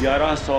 1100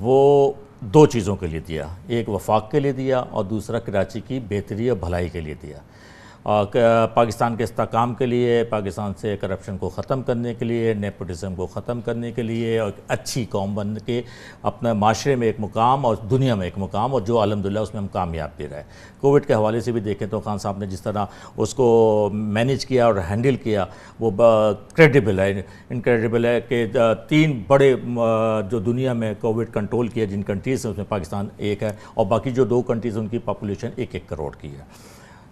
وہ دو چیزوں کے لیے دیا، ایک وفاق کے لیے دیا اور دوسرا کراچی کی بہتری اور بھلائی کے لیے دیا، پاکستان کے استحکام کے لیے، پاکستان سے کرپشن کو ختم کرنے کے لیے، نیپوٹزم کو ختم کرنے کے لیے، اور اچھی قوم بن کے اپنے معاشرے میں ایک مقام اور دنیا میں ایک مقام، اور جو الحمدللہ اس میں ہم کامیاب بھی رہے۔ کووڈ کے حوالے سے بھی دیکھیں تو خان صاحب نے جس طرح اس کو مینیج کیا اور ہینڈل کیا وہ کریڈیبل ہے، انکریڈیبل ہے کہ 3 بڑے جو دنیا میں کووڈ کنٹرول کیا جن کنٹریز ہیں اس میں پاکستان ایک ہے، اور باقی جو 2 کنٹریز ان کی پاپولیشن 1 کروڑ کی ہے۔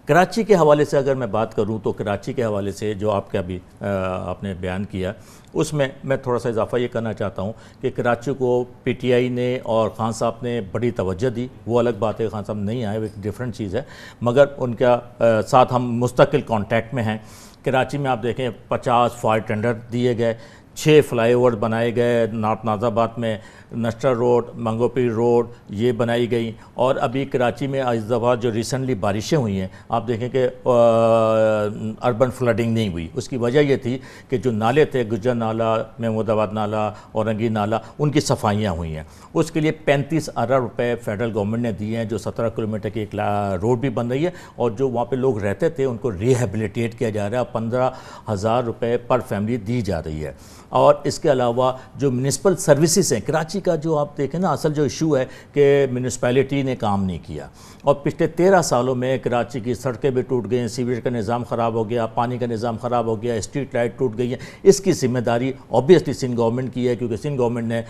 کراچی کے حوالے سے اگر میں بات کروں تو کراچی کے حوالے سے جو آپ کا بھی آپ نے بیان کیا اس میں تھوڑا سا اضافہ یہ کرنا چاہتا ہوں کہ کراچی کو پی ٹی آئی نے اور خان صاحب نے بڑی توجہ دی، وہ الگ بات ہے، خان صاحب نہیں آئے وہ ایک ڈیفرنٹ چیز ہے، مگر ان کا ساتھ ہم مستقل کانٹیکٹ میں ہیں۔ کراچی میں آپ دیکھیں 50 فائر ٹینڈر دیے گئے، 6 فلائی اوور بنائے گئے، نارتھ ناز آباد میں نشٹر روڈ، منگو پیر روڈ یہ بنائی گئی، اور ابھی کراچی میں اس دفعہ جو ریسنٹلی بارشیں ہوئی ہیں آپ دیکھیں کہ اربن فلڈنگ نہیں ہوئی، اس کی وجہ یہ تھی کہ جو نالے تھے گجر نالہ، محمود آباد نالہ، اورنگی نالہ، ان کی صفائیاں ہوئی ہیں، اس کے لیے 35 ارب روپے فیڈرل گورنمنٹ نے دیے ہیں، جو 17 کلومیٹر کی ایک روڈ بھی بن رہی ہے، اور جو وہاں پہ لوگ رہتے تھے ان کو ریہیبلیٹیٹ کیا جا رہا ہے، اور 15,000 روپے پر فیملی دی جا رہی ہے۔ اور اس کے علاوہ جو میونسپل سروسز ہیں کراچی کا، جو آپ دیکھیں نا اصل جو ایشو ہے کہ میونسپیلٹی نے کام نہیں کیا، اور پچھلے 13 سالوں میں کراچی کی سڑکیں بھی ٹوٹ گئی ہیں، سیوریج کا نظام خراب ہو گیا، پانی کا نظام خراب ہو گیا، اسٹریٹ لائٹ ٹوٹ گئی ہیں۔ اس کی ذمہ داری اوبیسلی سندھ گورنمنٹ کی ہے، کیونکہ سندھ گورنمنٹ نے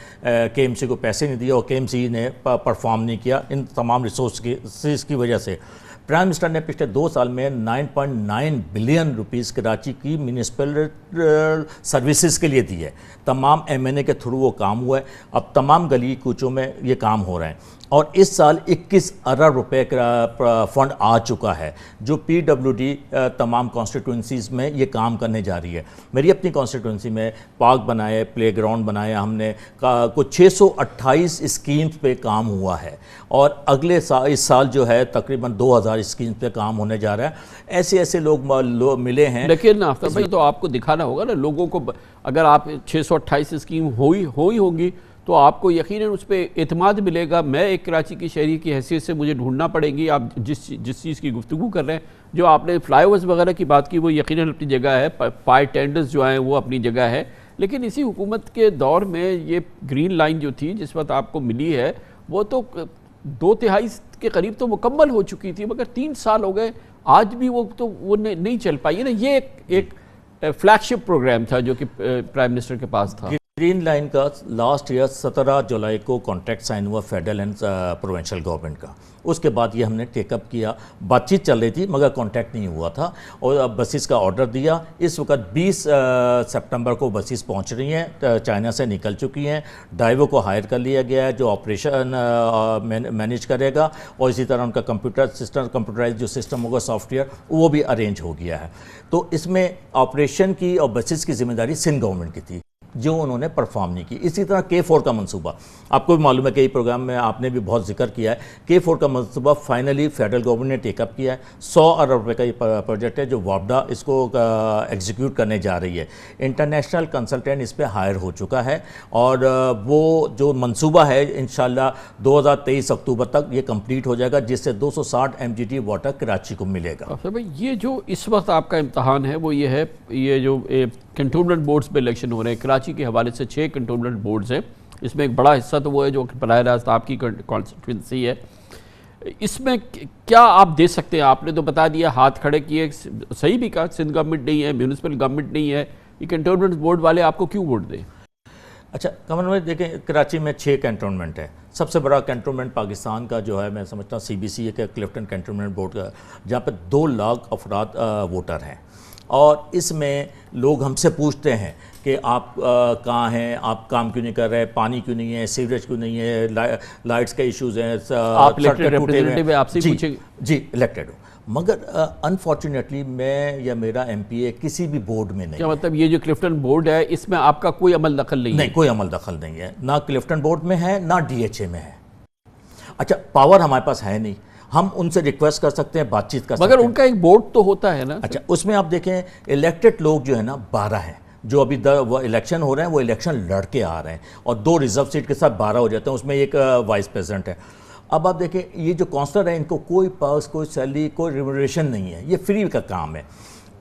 کے ایم سی کو پیسے نہیں دیا اور کے ایم سی نے پرفارم نہیں کیا ان تمام ریسورسز کی وجہ سے۔ پرائم منسٹر نے پچھلے 2 سال میں 9.9 بلین روپیز کراچی کی میونسپل سروسز کے لیے دی ہے، تمام ایم این اے کے تھرو وہ کام ہوا ہے، اب تمام گلی کوچوں میں یہ کام ہو رہے ہیں، اور اس سال 21 ارب روپے کا فنڈ آ چکا ہے جو پی ڈبلیو ڈی تمام کانسٹیٹوئنسیز میں یہ کام کرنے جا رہی ہے۔ میری اپنی کانسٹیٹوئنسی میں پارک بنائے، پلے گراؤنڈ بنائے، ہم نے کچھ 628 اسکیمز پہ کام ہوا ہے، اور اگلے سال اس سال جو ہے تقریباً 2000 اسکیمز پہ کام ہونے جا رہا ہے۔ ایسے لوگ ملے ہیں، لیکن آفتاب بھائی تو آپ کو دکھانا ہوگا نا لوگوں کو، اگر آپ 628 اسکیم ہوئی ہوں گی تو آپ کو یقیناً اس پہ اعتماد ملے گا۔ میں ایک کراچی کی شہری کی حیثیت سے مجھے ڈھونڈنا پڑے گی، آپ جس چیز کی گفتگو کر رہے ہیں، جو آپ نے فلائی اوورز وغیرہ کی بات کی وہ یقیناً اپنی جگہ ہے، فائر ٹینڈرز جو ہیں وہ اپنی جگہ ہے، لیکن اسی حکومت کے دور میں یہ گرین لائن جو تھی جس وقت آپ کو ملی ہے وہ تو 2/3 کے قریب تو مکمل ہو چکی تھی، مگر 3 سال ہو گئے آج بھی وہ نہیں چل پائی نا۔ یہ ایک فلیگ شپ پروگرام تھا جو کہ پرائم منسٹر کے پاس تھا۔ گرین لائن کا لاسٹ ایئر 17 جولائی کو کانٹریکٹ سائن ہوا فیڈرل اینڈ پروونشل گورنمنٹ کا، اس کے بعد یہ ہم نے ٹیک اپ کیا، بات چیت چل رہی تھی مگر کانٹیکٹ نہیں ہوا تھا، اور بسیز کا آرڈر دیا۔ اس وقت 20 سپٹمبر کو بسیز پہنچ رہی ہیں، چائنا سے نکل چکی ہیں، ڈرائیور کو ہائر کر لیا گیا ہے جو آپریشن مینیج کرے گا، اور اسی طرح ان کا کمپیوٹرائز جو سسٹم ہوگا سافٹ ویئر وہ بھی ارینج ہو گیا ہے۔ تو اس میں آپریشن کی اور بسیز کی ذمہ داری سندھ گورنمنٹ کی تھی جو انہوں نے پرفارم نہیں کی۔ اسی طرح K4 کا منصوبہ آپ کو بھی معلوم ہے، کئی پروگرام میں آپ نے بھی بہت ذکر کیا ہے، K4 کا منصوبہ فائنلی فیڈرل گورنمنٹ نے ٹیک اپ کیا ہے۔ 100 ارب روپے کا یہ پروجیکٹ ہے جو وابڈا اس کو ایگزیکیوٹ کرنے جا رہی ہے، انٹرنیشنل کنسلٹنٹ اس پہ ہائر ہو چکا ہے، اور وہ جو منصوبہ ہے انشاءاللہ 2023 اکتوبر تک یہ کمپلیٹ ہو جائے گا، جس سے 260 MGD واٹر کراچی کو ملے گا۔ بھائی یہ جو اس وقت آپ کا امتحان ہے وہ یہ ہے، یہ جو کنٹونمنٹ بورڈز پہ الیکشن ہو رہے ہیں کراچی کے حوالے سے 6 کنٹونمنٹ بورڈز ہیں، اس میں ایک بڑا حصہ تو وہ ہے جو براہ راست آپ کی کانسٹیٹوئنسی ہے، اس میں کیا آپ دے سکتے ہیں؟ آپ نے تو بتا دیا، ہاتھ کھڑے کیے، صحیح بھی کہا سندھ گورنمنٹ نہیں ہے، میونسپل گورنمنٹ نہیں ہے، یہ کنٹونمنٹ بورڈ والے آپ کو کیوں ووٹ دیں؟ اچھا کمل بھائی دیکھیں، کراچی میں 6 کنٹونمنٹ ہے، سب سے بڑا کنٹونمنٹ پاکستان کا جو ہے میں سمجھتا ہوں CBC ہے کہ کلفٹن کنٹونمنٹ بورڈ کا، جہاں پہ 2 لاکھ افراد ووٹر ہیں، اور اس میں لوگ ہم سے پوچھتے ہیں کہ آپ کہاں ہیں، آپ کام کیوں نہیں کر رہے، پانی کیوں نہیں ہے، سیوریج کیوں نہیں ہے، لائٹس کے ایشوز ہیں، آپ الیکٹڈ ریپرزینٹیو آپ سے پوچھیں؟ جی الیکٹڈ ہوں، مگر انفارچونیٹلی میں یا میرا MPA کسی بھی بورڈ میں نہیں۔ کیا مطلب یہ جو کلفٹن بورڈ ہے اس میں آپ کا کوئی عمل دخل نہیں ہے؟ نہیں، کوئی عمل دخل نہیں ہے، نہ کلفٹن بورڈ میں ہے نہ DHA میں ہے۔ اچھا پاور ہمارے پاس ہے نہیں، ہم ان سے ریکویسٹ کر سکتے ہیں، بات چیت کر سکتے ہیں، مگر ان کا ایک بورڈ تو ہوتا ہے نا۔ اچھا اس میں آپ دیکھیں الیکٹڈ لوگ جو ہے نا 12 ہیں، جو ابھی وہ الیکشن ہو رہے ہیں وہ الیکشن لڑ کے آ رہے ہیں اور 2 ریزرو سیٹ کے ساتھ 12 ہو جاتے ہیں، اس میں ایک وائس پریزیڈنٹ ہے۔ اب آپ دیکھیں یہ جو کونسلر ہیں ان کو کوئی پاس، کوئی سیلری، کوئی ریمونریشن نہیں ہے، یہ فری کا کام ہے۔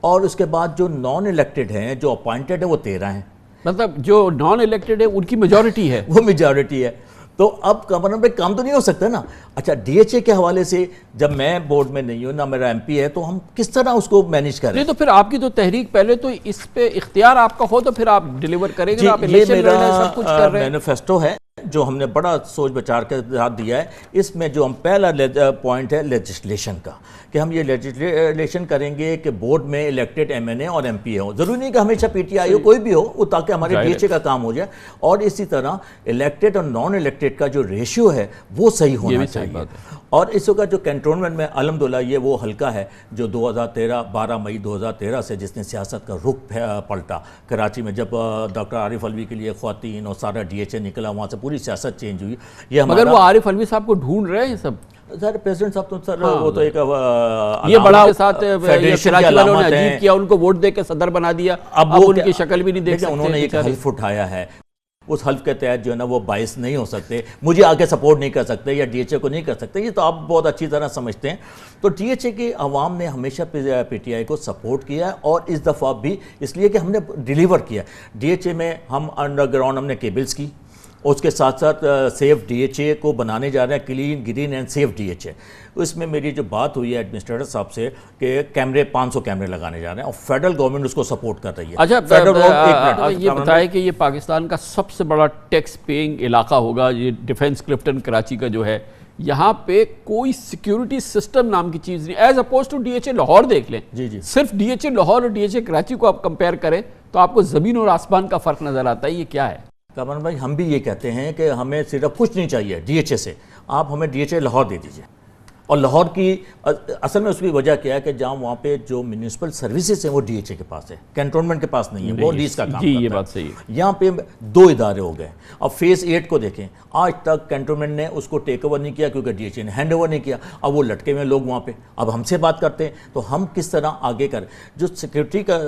اور اس کے بعد جو نان الیکٹڈ ہیں، جو اپوائنٹڈ ہیں، وہ 13 ہیں، مطلب جو نان الیکٹڈ ہے ان کی میجورٹی ہے، وہ میجورٹی ہے۔ تو اب گورنر پہ کام تو نہیں ہو سکتا نا۔ اچھا ڈی ایچ اے کے حوالے سے جب میں بورڈ میں نہیں ہوں، نہ میرا ایم پی ہے، تو ہم کس طرح اس کو مینیج کریں؟ نہیں تو پھر آپ کی تو تحریک پہلے تو اس پہ اختیار آپ کا ہو تو پھر آپ ڈیلیور کریں گے، آپ یہ الیکشن لڑ رہے ہیں، سب کچھ کر رہے ہیں۔ مینیفیسٹو ہے جو ہم نے بڑا سوچ بچار کے ساتھ دیا ہے۔ اس میں جو ہم پہلا پوائنٹ ہے لیجسلیشن کا، کہ ہم یہ لیجسلیشن کریں گے کہ بورڈ میں الیکٹڈ ایم این اے اور ایم پی اے ہوں، ضروری نہیں کہ ہمیشہ پی ٹی آئی ہو، کوئی بھی ہو، وہ تاکہ ہمارے ڈی ایچ اے کا کام ہو جائے۔ اور اسی طرح الیکٹڈ اور نان الیکٹڈ کا جو ریشیو ہے وہ صحیح ہونا چاہیے۔ اور اس وقت جو کنٹونمنٹ میں الحمدللہ یہ وہ حلقہ ہے جو 12 مئی 2013 سے جس نے سیاست کا رخ پلٹا کراچی میں، جب ڈاکٹر عارف علوی کے لیے خواتین اور سارا ڈی ایچ اے نکلا، وہاں سے پوری سیاست چینج ہوئی۔ یہ مگر وہ عارف علوی صاحب کو ڈھونڈ رہے ہیں سب، سر پریزیڈنٹ صاحب تو سر وہ تو ایک یہ بڑا کے ساتھ کراچی والوں نے عجیب کیا، ان کو ووٹ دے کے صدر بنا دیا، اب ان کی شکل بھی نہیں دیکھ سکتے۔ انہوں نے ایک حلف اٹھایا ہے، اس حلف کے تحت جو ہے نا وہ باعث نہیں ہو سکتے، مجھے آگے سپورٹ نہیں کر سکتے یا ڈی ایچ اے کو نہیں کر سکتے، یہ تو آپ بہت اچھی طرح سمجھتے ہیں۔ تو ڈی ایچ اے کی عوام نے ہمیشہ پی ٹی آئی کو سپورٹ کیا ہے، اور اس دفعہ بھی اس لیے کہ ہم نے ڈیلیور کیا۔ ڈی ایچ اے میں ہم انڈر گراؤنڈ ہم نے کیبلز کی، اس کے ساتھ ساتھ سیف ڈی ایچ اے کو بنانے جا رہے ہیں، clean green and safe D H A. اس میں میری جو بات ہوئی ہے ایڈمنسٹریٹر صاحب سے کہ 500 کیمرے لگانے جا رہے ہیں، اور فیڈرل گورنمنٹ اس کو سپورٹ کر رہی ہے۔ اچھا یہ بتائیں کہ یہ پاکستان کا سب سے بڑا ٹیکس پیئنگ علاقہ ہوگا، یہ ڈیفنس کلفٹن کراچی کا جو ہے، یہاں پہ کوئی سیکیورٹی سسٹم نام کی چیز نہیں، as oppose to D H A Lahore دیکھ لیں، صرف ڈی ایچ اے لاہور اور ڈی ایچ اے کراچی کو آپ کمپیئر کریں تو آپ کو زمین اور آسمان کا فرق نظر آتا ہے۔ یہ کیا ہے؟ کامران بھائی ہم بھی یہ کہتے ہیں کہ ہمیں صرف کچھ نہیں چاہیے ڈی ایچ اے سے، آپ ہمیں ڈی ایچ اے لاہور دے دیجئے۔ اور لاہور کی اصل میں اس کی وجہ کیا ہے کہ جہاں وہاں پہ جو میونسپل سروسز ہیں وہ ڈی ایچ اے کے پاس ہے، کینٹونمنٹ کے پاس نہیں ہے، وہ لیز کا کام کرتا ہے۔ یہ بات صحیح ہے۔ یہاں پہ 2 ادارے ہو گئے۔ اب فیز 8 کو دیکھیں، آج تک کینٹونمنٹ نے اس کو ٹیک اوور نہیں کیا کیونکہ ڈی ایچ اے نے ہینڈ اوور نہیں کیا، اب وہ لٹکے ہوئے لوگ وہاں پہ، اب ہم سے بات کرتے ہیں تو ہم کس طرح آگے کریں؟ جو سیکورٹی کا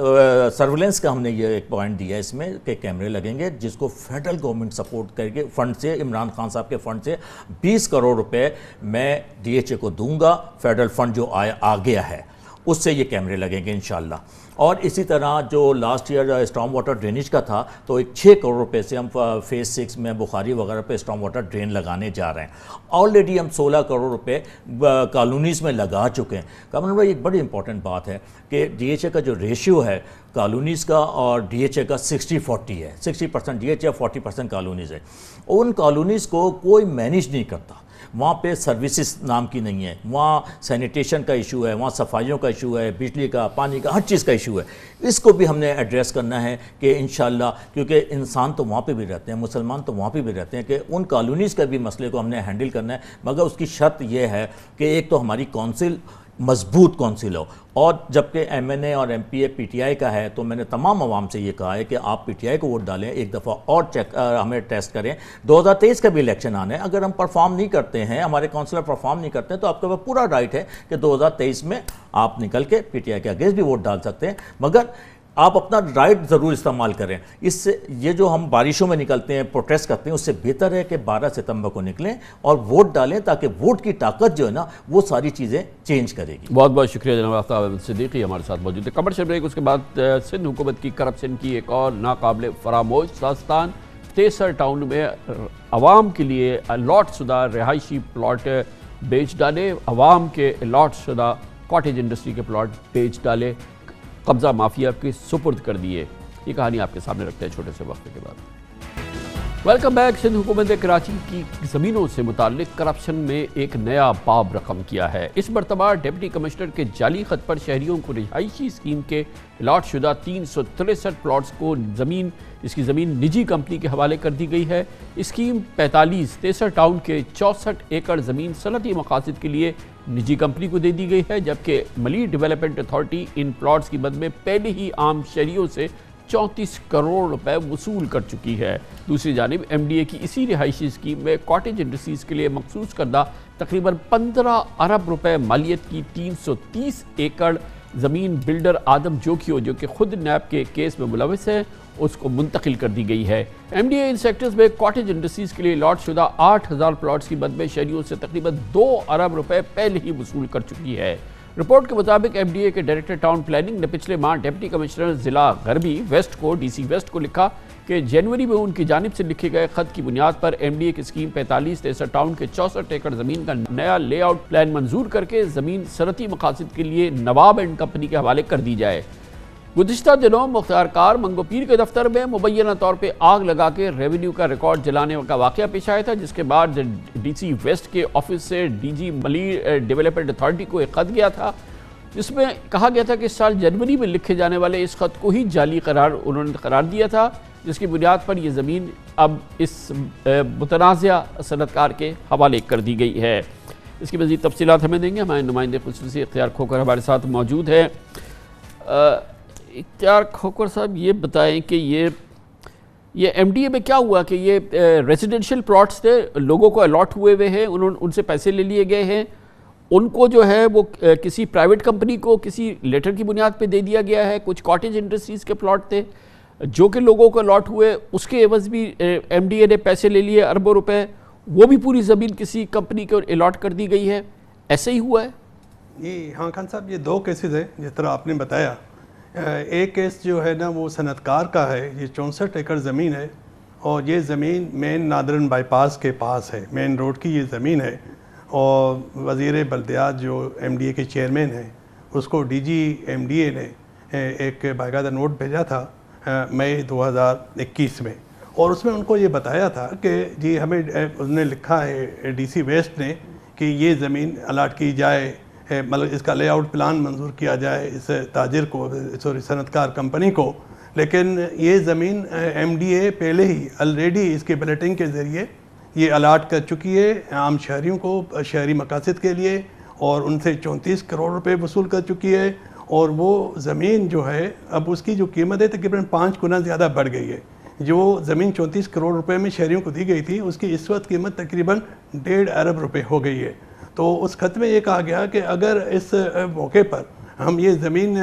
سرویلنس کا ہم نے یہ ایک پوائنٹ دیا ہے اس میں کہ کیمرے لگیں گے، جس کو فیڈرل گورنمنٹ سپورٹ کر کے فنڈ سے، عمران خان صاحب کے فنڈ سے 20 کروڑ روپے میں ڈی ایچ اے کو دوں گا، فیڈرل فنڈ جو آ گیا ہے اس سے یہ کیمرے لگیں گے انشاءاللہ۔ اور اسی طرح جو last year storm water drainage کا تھا تو ایک 6 کروڑ روپے سے ہم فیز 6 میں بخاری وغیرہ پہ اسٹارم واٹر ڈرین لگانے جا رہے ہیں۔ آلریڈی ہم 16 کروڑ روپے کالونیز میں لگا چکے ہیں۔ کامران بھائی ایک بڑی امپورٹنٹ بات ہے کہ ڈی ایچ اے کا جو ریشیو ہے کالونیز کا اور ڈی ایچ اے کا 60-40 ہے، 60% ڈی ایچ اے 40% کالونیز ہے۔ ان کالونیز کو کوئی مینیج نہیں کرتا، وہاں پہ سروسز نام کی نہیں ہے، وہاں سینیٹیشن کا ایشو ہے، وہاں صفائیوں کا ایشو ہے، بجلی کا، پانی کا، ہر چیز کا ایشو ہے۔ اس کو بھی ہم نے ایڈریس کرنا ہے کہ انشاءاللہ، کیونکہ انسان تو وہاں پہ بھی رہتے ہیں، مسلمان تو وہاں پہ بھی رہتے ہیں، کہ ان کالونیز کا بھی مسئلے کو ہم نے ہینڈل کرنا ہے، مگر اس کی شرط یہ ہے کہ ایک تو ہماری کونسل مضبوط کونسل ہو، اور جبکہ ایم این اے اور M P a P T I کا ہے تو میں نے تمام عوام سے یہ کہا ہے کہ آپ پی ٹی آئی کو ووٹ ڈالیں، ایک دفعہ اور ہمیں ٹیسٹ کریں۔ 2023 کا بھی الیکشن آنا ہے، اگر ہم پرفارم نہیں کرتے ہیں، ہمارے کونسلر پرفارم نہیں کرتے ہیں تو آپ کے پاس پورا رائٹ ہے کہ 2023 میں آپ نکل کے پی ٹی آئی کے اگینسٹ بھی ووٹ ڈال سکتے ہیں، مگر آپ اپنا رائٹ ضرور استعمال کریں۔ اس سے یہ جو ہم بارشوں میں نکلتے ہیں، پروٹیسٹ کرتے ہیں، اس سے بہتر ہے کہ 12 ستمبر کو نکلیں اور ووٹ ڈالیں، تاکہ ووٹ کی طاقت جو ہے نا وہ ساری چیزیں چینج کرے گی۔ بہت بہت شکریہ جناب آفتاب احمد صدیقی ہمارے ساتھ موجود ہے۔ کمرشل بریک، اس کے بعد سندھ حکومت کی کرپشن کی ایک اور ناقابل فراموش داستان۔ تیسر ٹاؤن میں عوام کے لیے الاٹ شدہ رہائشی پلاٹ بیچ ڈالے، عوام کے الاٹ شدہ کاٹیج انڈسٹری کے پلاٹ بیچ ڈالے، قبضہ مافیا کے سپرد کر دیے۔ یہ کہانی آپ کے سامنے رکھتے ہیں چھوٹے سے وقت کے بعد۔ Welcome back. سندھ حکومت کراچی کی زمینوں سے متعلق کرپشن میں ایک نیا باب رقم کیا ہے۔ اس مرتبہ ڈپٹی کمشنر کے جعلی خط پر شہریوں کو رہائشی اسکیم کے الاٹ شدہ 363 پلاٹس کو اس کی زمین نجی کمپنی کے حوالے کر دی گئی ہے۔ اسکیم 45 تیسر ٹاؤن کے 64 ایکڑ زمین صنعتی مقاصد کے لیے نجی کمپنی کو دے دی گئی ہے، جبکہ ملی ڈیولپمنٹ اتھارٹی ان پلاٹس کی مد میں پہلے ہی عام شہریوں سے 34 کروڑ روپے وصول کر چکی ہے۔ دوسری جانب ایم ڈی اے کی اسی رہائشی اسکیم میں کاٹیج انڈسٹریز کے لیے مخصوص کردہ تقریباً 15 ارب روپے مالیت کی 330 ایکڑ زمین بلڈر آدم جوکھیو، جو کہ خود نیب کے کیس میں ملوث ہے، اس کو منتقل کر دی گئی ہے۔ ایم ڈی اے ان سیکٹرز میں کاٹیج انڈسٹریز کے لیے الاٹ شدہ 8,000 پلاٹس کی مد میں شہریوں سے تقریباً 2 ارب روپے پہلے ہی وصول کر چکی ہے۔ رپورٹ کے مطابق ایم ڈی اے کے ڈائریکٹر ٹاؤن پلاننگ نے پچھلے ماہ ڈپٹی کمشنر ضلع غربی ویسٹ کو ڈی سی ویسٹ کو لکھا کہ جنوری میں ان کی جانب سے لکھے گئے خط کی بنیاد پر ایم ڈی اے کی اسکیم 45-63 ٹاؤن کے 64 ایکڑ زمین کا نیا لے آؤٹ پلان منظور کر کے زمین صنعتی مقاصد کے لیے نواب اینڈ کمپنی کے حوالے کر دی جائے۔ گزشتہ دنوں مختار کار منگو پیر کے دفتر میں مبینہ طور پہ آگ لگا کے ریونیو کا ریکارڈ جلانے کا واقعہ پیش آیا تھا، جس کے بعد ڈی سی ویسٹ کے آفس سے ڈی جی ملی ڈیولپمنٹ اتھارٹی کو ایک خط گیا تھا، جس میں کہا گیا تھا کہ اس سال جنوری میں لکھے جانے والے اس خط کو ہی جعلی انہوں نے قرار دیا تھا، جس کی بنیاد پر یہ زمین اب اس متنازع صنعت کار کے حوالے کر دی گئی ہے۔ اس کی مزید تفصیلات ہمیں دیں گے ہمارے نمائندے خصوصی اختیار کھوکر ہمارے ساتھ موجود ہے۔ اختیار کھوکر صاحب، یہ بتائیں کہ یہ ایم ڈی اے میں کیا ہوا کہ یہ ریزیڈنشل پلاٹس تھے، لوگوں کو الاٹ ہوئے ہیں، ان سے پیسے لے لیے گئے ہیں، ان کو جو ہے وہ کسی پرائیویٹ کمپنی کو کسی لیٹر کی بنیاد پہ دے دیا گیا ہے، کچھ کاٹیج انڈسٹریز کے پلاٹ تھے جو کہ لوگوں کو الاٹ ہوئے، اس کے عوض بھی ایم ڈی اے نے پیسے لے لیے اربوں روپے، وہ بھی پوری زمین کسی کمپنی کو الاٹ کر دی گئی ہے، ایسے ہی ہوا ہے؟ جی ہاں خان صاحب، یہ 2 کیسز ہیں جس طرح آپ نے بتایا۔ ایک کیس جو ہے نا وہ صنعت کار کا ہے، یہ 64 ایکڑ زمین ہے اور یہ زمین مین نادرن بائی پاس کے پاس ہے، مین روڈ کی یہ زمین ہے، اور وزیر بلدیات جو ایم ڈی اے کے چیئرمین ہیں اس کو D G M D A نے ایک باقاعدہ نوٹ بھیجا تھا مئی 2021 میں، اور اس میں ان کو یہ بتایا تھا کہ جی ہمیں اس نے لکھا ہے ڈی سی ویسٹ نے کہ یہ زمین الاٹ کی جائے، مطلب اس کا لے آؤٹ پلان منظور کیا جائے اس تاجر کو، صنعت کار کمپنی کو، لیکن یہ زمین ایم ڈی اے پہلے ہی آلریڈی اس کے بلیٹنگ کے ذریعے یہ الاٹ کر چکی ہے عام شہریوں کو شہری مقاصد کے لیے، اور ان سے 34 کروڑ روپے وصول کر چکی ہے، اور وہ زمین جو ہے اب اس کی جو قیمت ہے تقریباً 5 گنا زیادہ بڑھ گئی ہے۔ جو زمین 34 کروڑ روپے میں شہریوں کو دی گئی تھی اس کی اس وقت قیمت تقریباً 1.5 ارب روپے ہو گئی ہے۔ تو اس خط میں یہ کہا گیا کہ اگر اس موقع پر ہم یہ زمین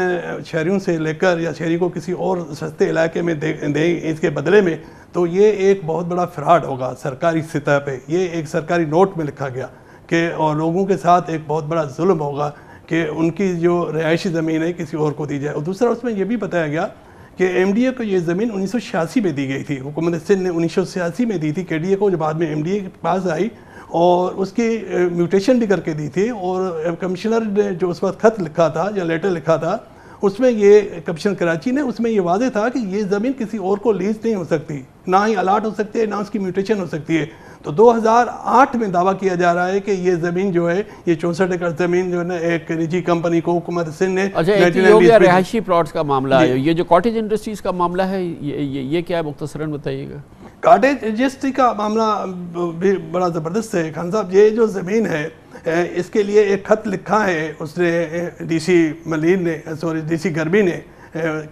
شہریوں سے لے کر یا شہری کو کسی اور سستے علاقے میں دیں اس کے بدلے میں، تو یہ ایک بہت بڑا فراڈ ہوگا سرکاری سطح پہ۔ یہ ایک سرکاری نوٹ میں لکھا گیا کہ اور لوگوں کے ساتھ ایک بہت بڑا ظلم ہوگا کہ ان کی جو رہائشی زمین ہے کسی اور کو دی جائے۔ اور دوسرا اس میں یہ بھی بتایا گیا کہ ایم ڈی اے کو یہ زمین 1986 میں دی گئی تھی، حکومت سندھ نے 1986 میں دی تھی کے ڈی اے کو، جو بعد میں ایم ڈی اے کے پاس آئی اور اس کی میوٹیشن بھی کر کے دی تھی، اور کمشنر نے جو اس وقت خط لکھا تھا یا لیٹر لکھا تھا اس میں یہ کمشنر کراچی نے اس میں یہ واضح تھا کہ یہ زمین کسی اور کو لیز نہیں ہو سکتی، نہ ہی الاٹ ہو سکتی ہے، نہ اس کی میوٹیشن ہو سکتی ہے۔ تو 2008 میں دعویٰ کیا جا رہا ہے کہ یہ زمین جو ہے یہ 64 ایکڑ زمین جو ہے نا ایک نجی کمپنی کو حکومت سندھ نے۔ اچھا، ایک یہ ہو گیا رہائشی پلاٹس کا معاملہ ہے، یہ جو کاٹیج انڈسٹریز کا معاملہ ہے یہ کیا ہے، مختصراً بتائیے گا۔ کاٹیج انڈسٹری کا معاملہ بھی بڑا زبردست ہے خان صاحب۔ یہ جو زمین ہے اس کے لیے ایک خط لکھا ہے اس نے ڈی سی ملین نے، ڈی سی غربی نے،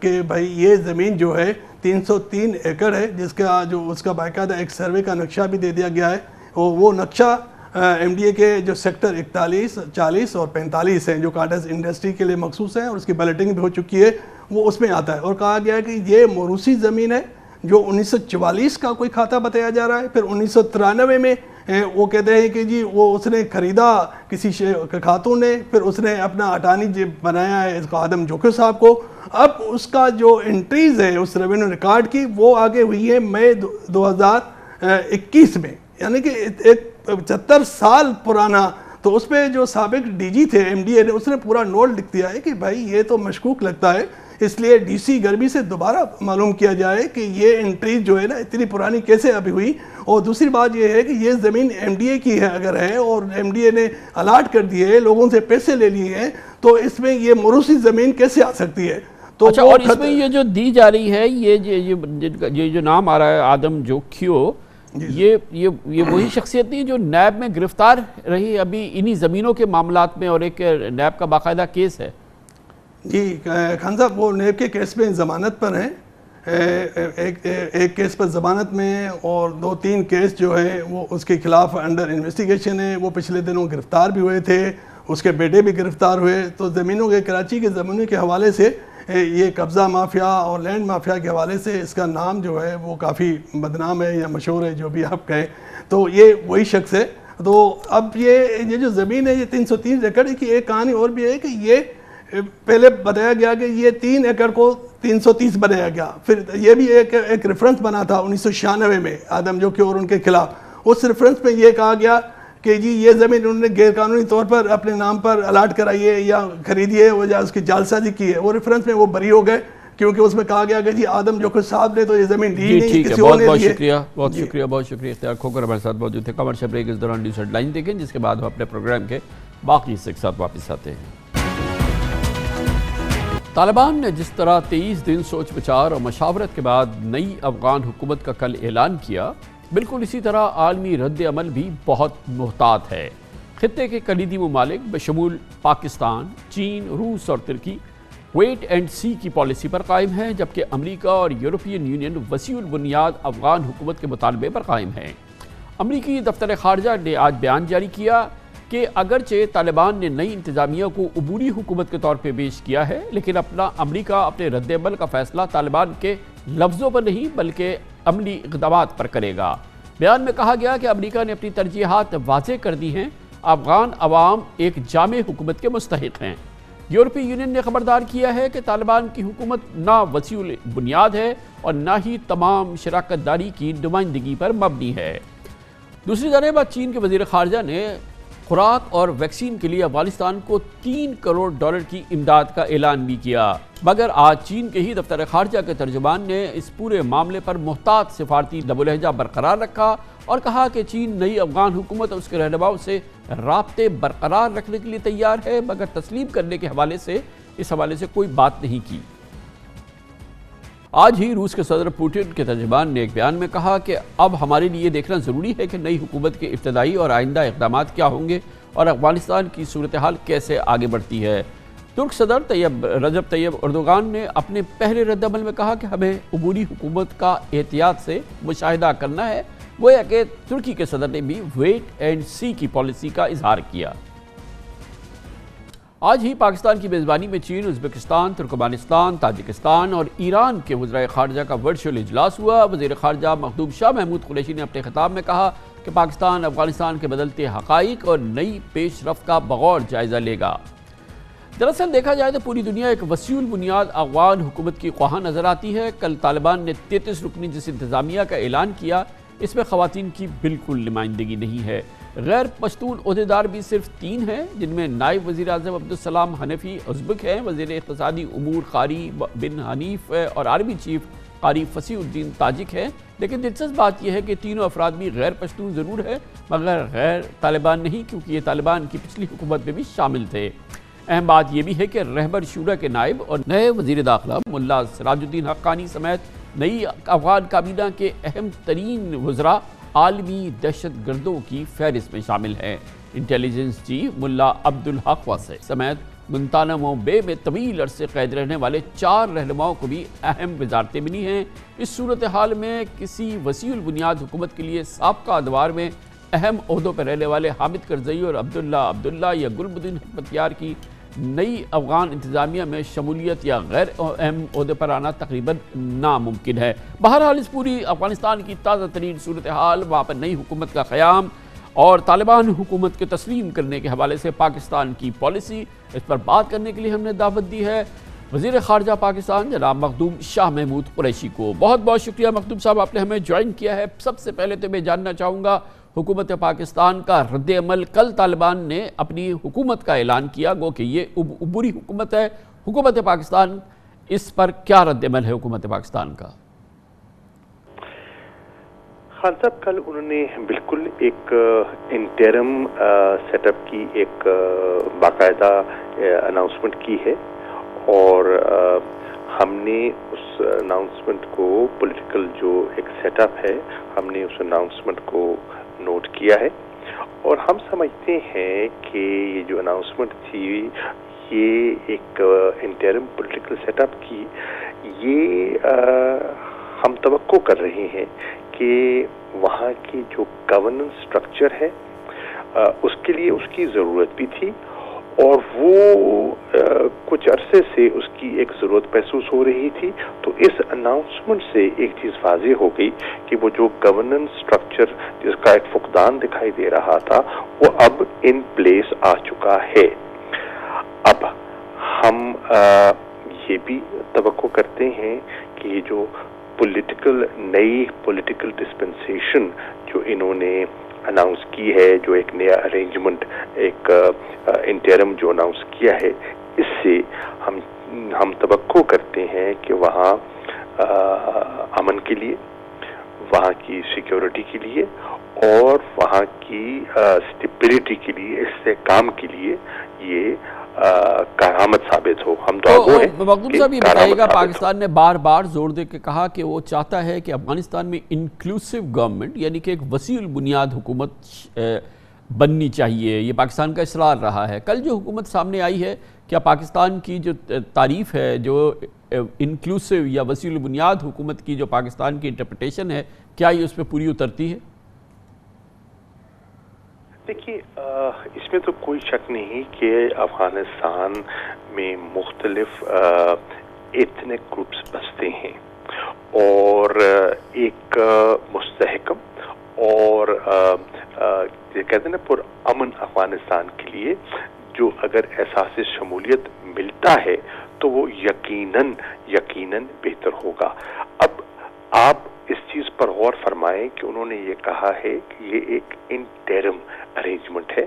کہ بھائی یہ زمین جو ہے 303 ایکڑ ہے، جس کا جو اس کا باقاعدہ ایک سروے کا نقشہ بھی دے دیا گیا ہے، اور وہ نقشہ ایم ڈی اے کے جو سیکٹر 41، 40 اور 45 ہیں جو کاٹیج انڈسٹری کے لیے مخصوص ہیں اور اس کی بلیٹنگ بھی ہو چکی ہے، وہ اس میں آتا ہے۔ اور کہا گیا ہے کہ یہ موروثی زمین ہے جو 1944 کا کوئی کھاتا بتایا جا رہا ہے، پھر 1993 میں وہ کہتے ہیں کہ جی وہ اس نے خریدا کسی خاتون نے، پھر اس نے اپنا اٹارنی بنایا ہے اس کو آدم جوکر صاحب کو۔ اب اس کا جو انٹریز ہے اس ریونیو ریکارڈ کی وہ آگے ہوئی ہے مئی 2021 میں، یعنی کہ ایک 75 سال پرانا۔ تو اس پہ جو سابق ڈی جی تھے ایم ڈی اے نے، اس نے پورا نوٹ لکھ دیا ہے کہ بھائی یہ تو مشکوک لگتا ہے، اس لیے ڈی سی غربی سے دوبارہ معلوم کیا جائے کہ یہ انٹری جو ہے نا اتنی پرانی کیسے ابھی ہوئی۔ اور دوسری بات یہ ہے کہ یہ زمین ایم ڈی اے کی ہے اگر ہے، اور ایم ڈی اے نے الاٹ کر دی ہے، لوگوں سے پیسے لے لیے ہیں، تو اس میں یہ موروثی زمین کیسے آ سکتی ہے؟ تو اچھا، اور اس میں یہ جو دی جا رہی ہے یہ جو نام آ رہا ہے آدم جوکھیو، یہ وہی شخصیت نہیں جو نیب میں گرفتار رہی ابھی انہی زمینوں کے معاملات میں، اور ایک نیب کا باقاعدہ کیس ہے؟ جی خان صاحب، وہ نیب کے کیس میں ضمانت پر ہیں، ایک کیس پر ضمانت میں، اور 2-3 کیس جو ہیں وہ اس کے خلاف انڈر انویسٹیگیشن ہے۔ وہ پچھلے دنوں گرفتار بھی ہوئے تھے، اس کے بیٹے بھی گرفتار ہوئے۔ تو زمینوں کے کراچی کے زمینوں کے حوالے سے یہ قبضہ مافیا اور لینڈ مافیا کے حوالے سے اس کا نام جو ہے وہ کافی بدنام ہے یا مشہور ہے، جو بھی آپ کہیں، تو یہ وہی شخص ہے۔ تو اب یہ جو زمین ہے یہ 330 ایکڑ کی ایک کہانی اور بھی ہے کہ یہ پہلے بتایا گیا کہ یہ 3 ایکڑ کو 330 بنایا گیا، پھر یہ بھی ایک ریفرنس بنا تھا 1996 میں آدم جو کہ اور ان کے خلاف، اس ریفرنس میں یہ کہا گیا کہ جی یہ زمین انہوں نے غیر قانونی طور پر اپنے نام پر الاٹ کرائی ہے یا خریدی ہے یا اس کی جعلسازی کی ہے، وہ ریفرنس میں وہ بری ہو گئے کیونکہ اس میں کہا گیا کہ جی آدم جو کچھ صاحب نے تو یہ زمین دی نہیں، کسی اور نے دی ہے۔ بہت شکریہ اختیار کھوکر ہمارے ساتھ موجود تھے۔ کمرشل بریک اس دوران نیوز ہیڈ لائن دیکھیں، جس کے بعد ہم اپنے پروگرام کے باقی حصے کے ساتھ واپس آتے ہیں۔ طالبان نے جس طرح 23 دن سوچ بچار اور مشاورت کے بعد نئی افغان حکومت کا کل اعلان کیا، بالکل اسی طرح عالمی رد عمل بھی بہت محتاط ہے۔ خطے کے کلیدی ممالک بشمول پاکستان، چین، روس اور ترکی ویٹ اینڈ سی کی پالیسی پر قائم ہیں، جبکہ امریکہ اور یورپین یونین وسیع البنیاد افغان حکومت کے مطالبے پر قائم ہیں۔ امریکی دفتر خارجہ نے آج بیان جاری کیا کہ اگرچہ طالبان نے نئی انتظامیہ کو عبوری حکومت کے طور پہ پیش کیا ہے، لیکن امریکہ اپنے رد عمل کا فیصلہ طالبان کے لفظوں پر نہیں بلکہ عملی اقدامات پر کرے گا۔ بیان میں کہا گیا کہ امریکہ نے اپنی ترجیحات واضح کر دی ہیں، افغان عوام ایک جامع حکومت کے مستحق ہیں۔ یورپی یونین نے خبردار کیا ہے کہ طالبان کی حکومت نہ وسیع بنیاد ہے اور نہ ہی تمام شراکت داری کی نمائندگی پر مبنی ہے۔ دوسری جانب چین کے وزیر خارجہ نے خوراک اور ویکسین کے لیے افغانستان کو $3 کروڑ کی امداد کا اعلان بھی کیا، مگر آج چین کے ہی دفتر خارجہ کے ترجمان نے اس پورے معاملے پر محتاط سفارتی لب و لہجہ برقرار رکھا اور کہا کہ چین نئی افغان حکومت اور اس کے رہنماؤں سے رابطے برقرار رکھنے کے لیے تیار ہے، مگر تسلیم کرنے کے حوالے سے کوئی بات نہیں کی۔ آج ہی روس کے صدر پوٹن کے ترجمان نے ایک بیان میں کہا کہ اب ہمارے لیے دیکھنا ضروری ہے کہ نئی حکومت کے ابتدائی اور آئندہ اقدامات کیا ہوں گے اور افغانستان کی صورتحال کیسے آگے بڑھتی ہے۔ ترک صدر رجب طیب اردوغان نے اپنے پہلے رد عمل میں کہا کہ ہمیں عبوری حکومت کا احتیاط سے مشاہدہ کرنا ہے، گویا کہ ترکی کے صدر نے بھی ویٹ اینڈ سی کی پالیسی کا اظہار کیا۔ آج ہی پاکستان کی میزبانی میں چین، ازبکستان، ترکمانستان، تاجکستان اور ایران کے وزرائے خارجہ کا ورچوئل اجلاس ہوا۔ وزیر خارجہ مخدوم شاہ محمود قریشی نے اپنے خطاب میں کہا کہ پاکستان افغانستان کے بدلتے حقائق اور نئی پیش رفت کا بغور جائزہ لے گا۔ دراصل دیکھا جائے تو پوری دنیا ایک وسیع البنیاد افغان حکومت کی خواہاں نظر آتی ہے۔ کل طالبان نے 33 رکنی جس انتظامیہ کا اعلان کیا، اس میں خواتین کی بالکل نمائندگی نہیں ہے۔ غیر پشتون عہدیدار بھی صرف 3 ہیں، جن میں نائب وزیر اعظم عبدالسلام حنفی ازبک ہیں، وزیر اقتصادی امور قاری بن حنیف اور آرمی چیف قاری فصیح الدین تاجک ہیں۔ لیکن دلچسپ بات یہ ہے کہ تینوں افراد بھی غیر پشتون ضرور ہیں مگر غیر طالبان نہیں، کیونکہ یہ طالبان کی پچھلی حکومت میں بھی شامل تھے۔ اہم بات یہ بھی ہے کہ رہبر شورا کے نائب اور نئے وزیر داخلہ ملا سراج الدین حقانی سمیت نئی افغان کابینہ کے اہم ترین وزراء عالمی دہشت گردوں کی فہرست میں شامل ہیں۔ انٹیلیجنس چیف ملا عبدالحق واسع سمیت گنتانامو بے میں طویل عرصے قید رہنے والے 4 رہنماؤں کو بھی اہم وزارتیں ملی ہیں۔ اس صورتحال میں کسی وسیع البنیاد حکومت کے لیے سابقہ ادوار میں اہم عہدوں پر رہنے والے حامد کرزئی اور عبداللہ یا گلبدین حکمتیار کی نئی افغان انتظامیہ میں شمولیت یا غیر اہم عہدے پر آنا تقریباً ناممکن ہے۔ بہرحال اس پوری افغانستان کی تازہ ترین صورتحال، وہاں پر نئی حکومت کا قیام اور طالبان حکومت کے تسلیم کرنے کے حوالے سے پاکستان کی پالیسی، اس پر بات کرنے کے لیے ہم نے دعوت دی ہے وزیر خارجہ پاکستان جناب مخدوم شاہ محمود قریشی کو۔ بہت بہت شکریہ مخدوم صاحب، آپ نے ہمیں جوائن کیا ہے۔ سب سے پہلے تو میں جاننا چاہوں گا حکومت پاکستان کا رد عمل۔ کل طالبان نے اپنی حکومت کا اعلان کیا، گو کہ یہ عبوری حکومت ہے، حکومت پاکستان، اس پر کیا رد عمل ہے حکومت پاکستان کا؟ خان صاحب کل انہوں نے بالکل ایک انٹرم سیٹ اپ کی ایک باقاعدہ اناؤنسمنٹ کی ہے اور ہم نے اس اناؤنسمنٹ کو پولیٹیکل جو ایک سیٹ اپ ہے ہم نے اس اناؤنسمنٹ کو نوٹ کیا ہے اور ہم سمجھتے ہیں کہ یہ جو اناؤنسمنٹ تھی یہ ایک انٹرم پولیٹیکل سیٹ اپ کی، یہ ہم توقع کر رہے ہیں کہ وہاں کی جو گورننس سٹرکچر ہے اس کے لیے اس کی ضرورت بھی تھی اور وہ کچھ عرصے سے اس کی ایک ضرورت محسوس ہو رہی تھی. تو اس اناؤنسمنٹ سے ایک چیز واضح ہو گئی کہ وہ جو گورننس اسٹرکچر جس کا ایک فقدان دکھائی دے رہا تھا وہ اب ان پلیس آ چکا ہے. اب ہم یہ بھی توقع کرتے ہیں کہ یہ جو نئی پولیٹیکل ڈسپنسیشن جو انہوں نے اناؤنس کی ہے، جو ایک نیا ارینجمنٹ، ایک انٹرم جو اناؤنس کیا ہے، اس سے ہم توقع کرتے ہیں کہ وہاں امن کے لیے، وہاں کی سیکیورٹی کے لیے اور وہاں کی اسٹیبلٹی کے لیے، استحکام کے لیے یہ کارآمد ثابت ہو. ہم تو مخدوم صاحب یہ بتائیے گا، پاکستان نے بار بار زور دے کے کہا کہ وہ چاہتا ہے کہ افغانستان میں انکلوسیو گورنمنٹ، یعنی کہ ایک وسیع البنیاد حکومت بننی چاہیے. یہ پاکستان کا اصرار رہا ہے. کل جو حکومت سامنے آئی ہے، کیا پاکستان کی جو تعریف ہے، جو انکلوسیو یا وسیع البنیاد حکومت کی جو پاکستان کی انٹرپریٹیشن ہے، کیا یہ اس پہ پوری اترتی ہے؟ دیکھیے، اس میں تو کوئی شک نہیں کہ افغانستان میں مختلف ایتھنک گروپس بستے ہیں اور ایک مستحکم اور کہتے ہیں نا پر امن افغانستان کے لیے جو اگر احساس شمولیت ملتا ہے تو وہ یقیناً بہتر ہوگا. اب آپ اس چیز پر غور فرمائیں کہ انہوں نے یہ کہا ہے کہ یہ ایک انٹرم ارینجمنٹ ہے،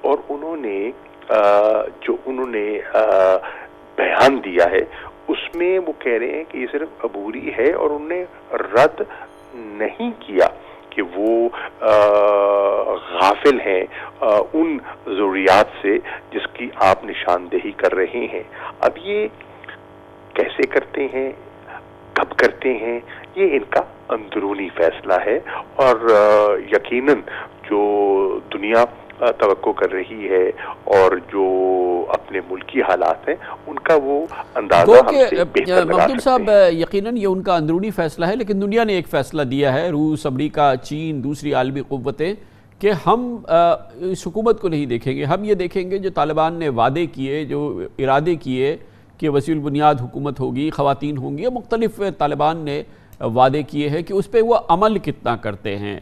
اور انہوں نے بیان دیا ہے اس میں وہ کہہ رہے ہیں کہ یہ صرف عبوری ہے، اور انہوں نے رد نہیں کیا کہ وہ غافل ہیں ان ضروریات سے جس کی آپ نشاندہی کر رہے ہیں. اب یہ کیسے کرتے ہیں، کب کرتے ہیں، یہ ان کا اندرونی فیصلہ ہے، اور یقیناً جو دنیا توقع کر رہی ہے اور جو اپنے ملکی حالات ہیں ان کا وہ اندازہ ہم سے بہتر لگا مخدوم صاحب، یقیناً یہ ان کا اندرونی فیصلہ ہے، لیکن دنیا نے ایک فیصلہ دیا ہے، روس، امریکہ، چین، دوسری عالمی قوتیں، کہ ہم اس حکومت کو نہیں دیکھیں گے. ہم یہ دیکھیں گے جو طالبان نے وعدے کیے، جو ارادے کیے کہ وسیع البنیاد حکومت ہوگی، خواتین ہوں گی، مختلف طالبان نے وعدے کیے ہیں کہ اس پہ وہ عمل کتنا کرتے ہیں.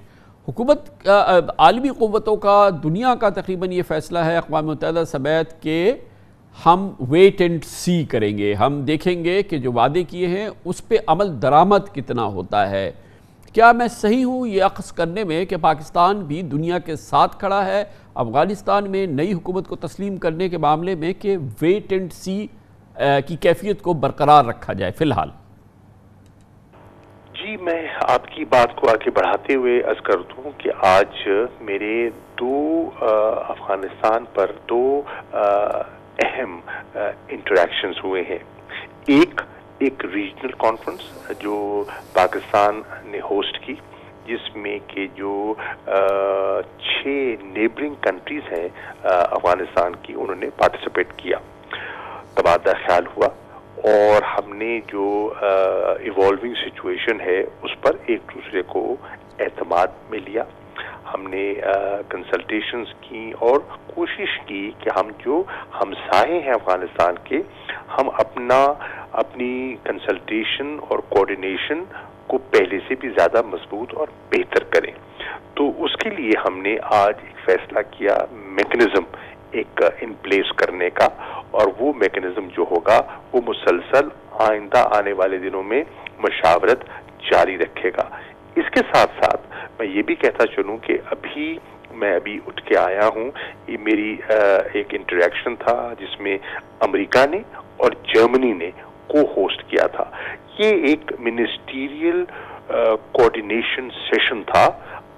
حکومت عالمی قوتوں کا، دنیا کا تقریباً یہ فیصلہ ہے، اقوام متحدہ سمیت، کہ ہم ویٹ اینڈ سی کریں گے، ہم دیکھیں گے کہ جو وعدے کیے ہیں اس پہ عمل درآمد کتنا ہوتا ہے. کیا میں صحیح ہوں یہ اخذ کرنے میں کہ پاکستان بھی دنیا کے ساتھ کھڑا ہے افغانستان میں نئی حکومت کو تسلیم کرنے کے معاملے میں، کہ ویٹ اینڈ سی کی کیفیت کو برقرار رکھا جائے فی الحال؟ جی، میں آپ کی بات کو آگے بڑھاتے ہوئے عرض کر دوں کہ آج میرے افغانستان پر دو اہم انٹریکشنز ہوئے ہیں. ایک ریجنل کانفرنس جو پاکستان نے ہوسٹ کی، جس میں کہ جو 6 نیبرنگ کنٹریز ہیں افغانستان کی، انہوں نے پارٹیسپیٹ کیا. تبادلہ خیال ہوا اور ہم نے جو ایوالونگ سچویشن ہے اس پر ایک دوسرے کو اعتماد میں لیا. ہم نے کنسلٹیشنز کی اور کوشش کی کہ ہم جو ہمسائے ہیں افغانستان کے، ہم اپنی کنسلٹیشن اور کوآرڈینیشن کو پہلے سے بھی زیادہ مضبوط اور بہتر کریں. تو اس کے لیے ہم نے آج ایک فیصلہ کیا میکنزم ایک ان پلیس کرنے کا، اور وہ میکنزم جو ہوگا وہ مسلسل آئندہ آنے والے دنوں میں مشاورت جاری رکھے گا. اس کے ساتھ ساتھ میں یہ بھی کہتا چلوں کہ میں ابھی اٹھ کے آیا ہوں، یہ میری ایک انٹریکشن تھا جس میں امریکہ نے اور جرمنی نے کو ہوسٹ کیا تھا. یہ ایک منسٹیریل کوآرڈینیشن سیشن تھا.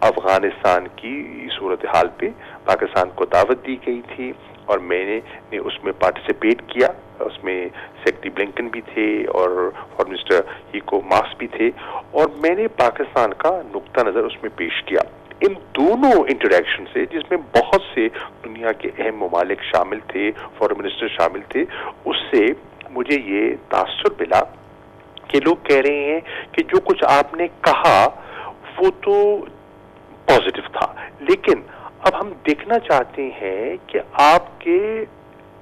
افغانستان کی صورتحال پہ پاکستان کو دعوت دی گئی تھی اور میں نے اس میں پارٹیسپیٹ کیا. اس میں سیکریٹری بلنکن بھی تھے اور فارن منسٹر ہیکو ماس بھی تھے، اور میں نے پاکستان کا نقطہ نظر اس میں پیش کیا. ان دونوں انٹریکشن سے، جس میں بہت سے دنیا کے اہم ممالک شامل تھے، فارن منسٹر شامل تھے، اس سے مجھے یہ تاثر ملا کہ لوگ کہہ رہے ہیں کہ جو کچھ آپ نے کہا وہ تو پازیٹیو تھا، لیکن اب ہم دیکھنا چاہتے ہیں کہ آپ کے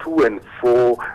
2 and 4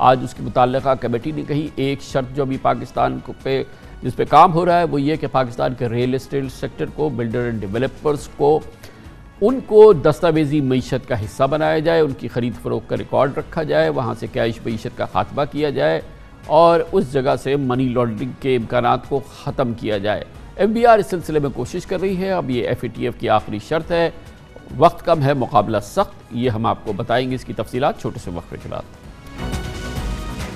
آج اس کی متعلقہ کمیٹی نے کہی ایک شرط جو ابھی پاکستان پہ جس پہ کام ہو رہا ہے وہ یہ کہ پاکستان کے ریل اسٹیٹ سیکٹر کو، بلڈر اینڈ ڈیولپرز کو، ان کو دستاویزی معیشت کا حصہ بنایا جائے، ان کی خرید فروخت کا ریکارڈ رکھا جائے، وہاں سے کیش معیشت کا خاتمہ کیا جائے اور اس جگہ سے منی لانڈرنگ کے امکانات کو ختم کیا جائے۔ ایف بی آر اس سلسلے میں کوشش کر رہی ہے۔ اب یہ ایف اے ٹی ایف کی آخری شرط ہے، وقت کم ہے، مقابلہ سخت، یہ ہم آپ کو بتائیں گے اس کی تفصیلات چھوٹے سے وقفے کے بعد۔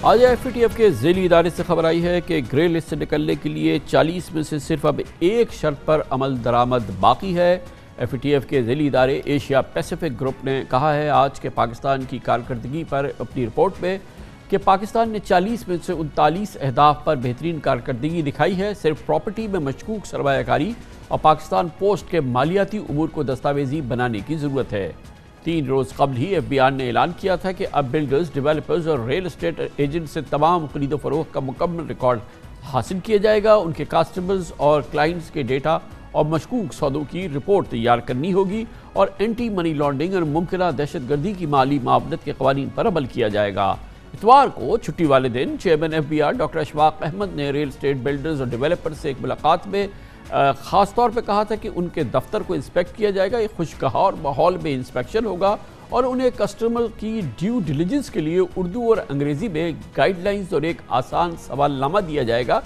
آج ایف اے ٹی ایف کے ذیلی ادارے سے خبر آئی ہے کہ گرے لسٹ سے نکلنے کے لیے 40 میں سے صرف اب ایک شرط پر عمل درآمد باقی ہے۔ ایف اے ٹی ایف کے ذیلی ادارے ایشیا پیسیفک گروپ نے کہا ہے آج کے پاکستان کی کارکردگی پر اپنی رپورٹ میں کہ پاکستان نے 40 میں سے 39 اہداف پر بہترین کارکردگی دکھائی ہے۔ صرف پراپرٹی میں مشکوک سرمایہ کاری اور پاکستان پوسٹ کے مالیاتی امور کو دستاویزی بنانے کی ضرورت ہے۔ 3 روز قبل ہی ایف بی آر نے اعلان کیا تھا کہ اب بلڈرز، ڈیولپرز اور ریل اسٹیٹ ایجنٹ سے تمام خرید و فروخت کا مکمل ریکارڈ حاصل کیا جائے گا، ان کے کسٹمرز اور کلائنٹس کے ڈیٹا اور مشکوک سودوں کی رپورٹ تیار کرنی ہوگی اور اینٹی منی لانڈرنگ اور ممکنہ دہشت گردی کی مالی معاونت کے قوانین پر عمل کیا جائے گا۔ اتوار کو چھٹی والے دن chairman F B R doctor Ashfaq Ahmed نے ریل اسٹیٹ بلڈرز اور ڈیولپرز سے ایک ملاقات میں خاص طور پہ کہا تھا کہ ان کے دفتر کو انسپیکٹ کیا جائے گا، ایک خوشگوار ماحول میں انسپیکشن ہوگا اور انہیں کسٹمر کی ڈیو ڈیلیجنس کے لیے اردو اور انگریزی میں گائیڈ لائنز اور ایک آسان سوال نامہ دیا جائے گا۔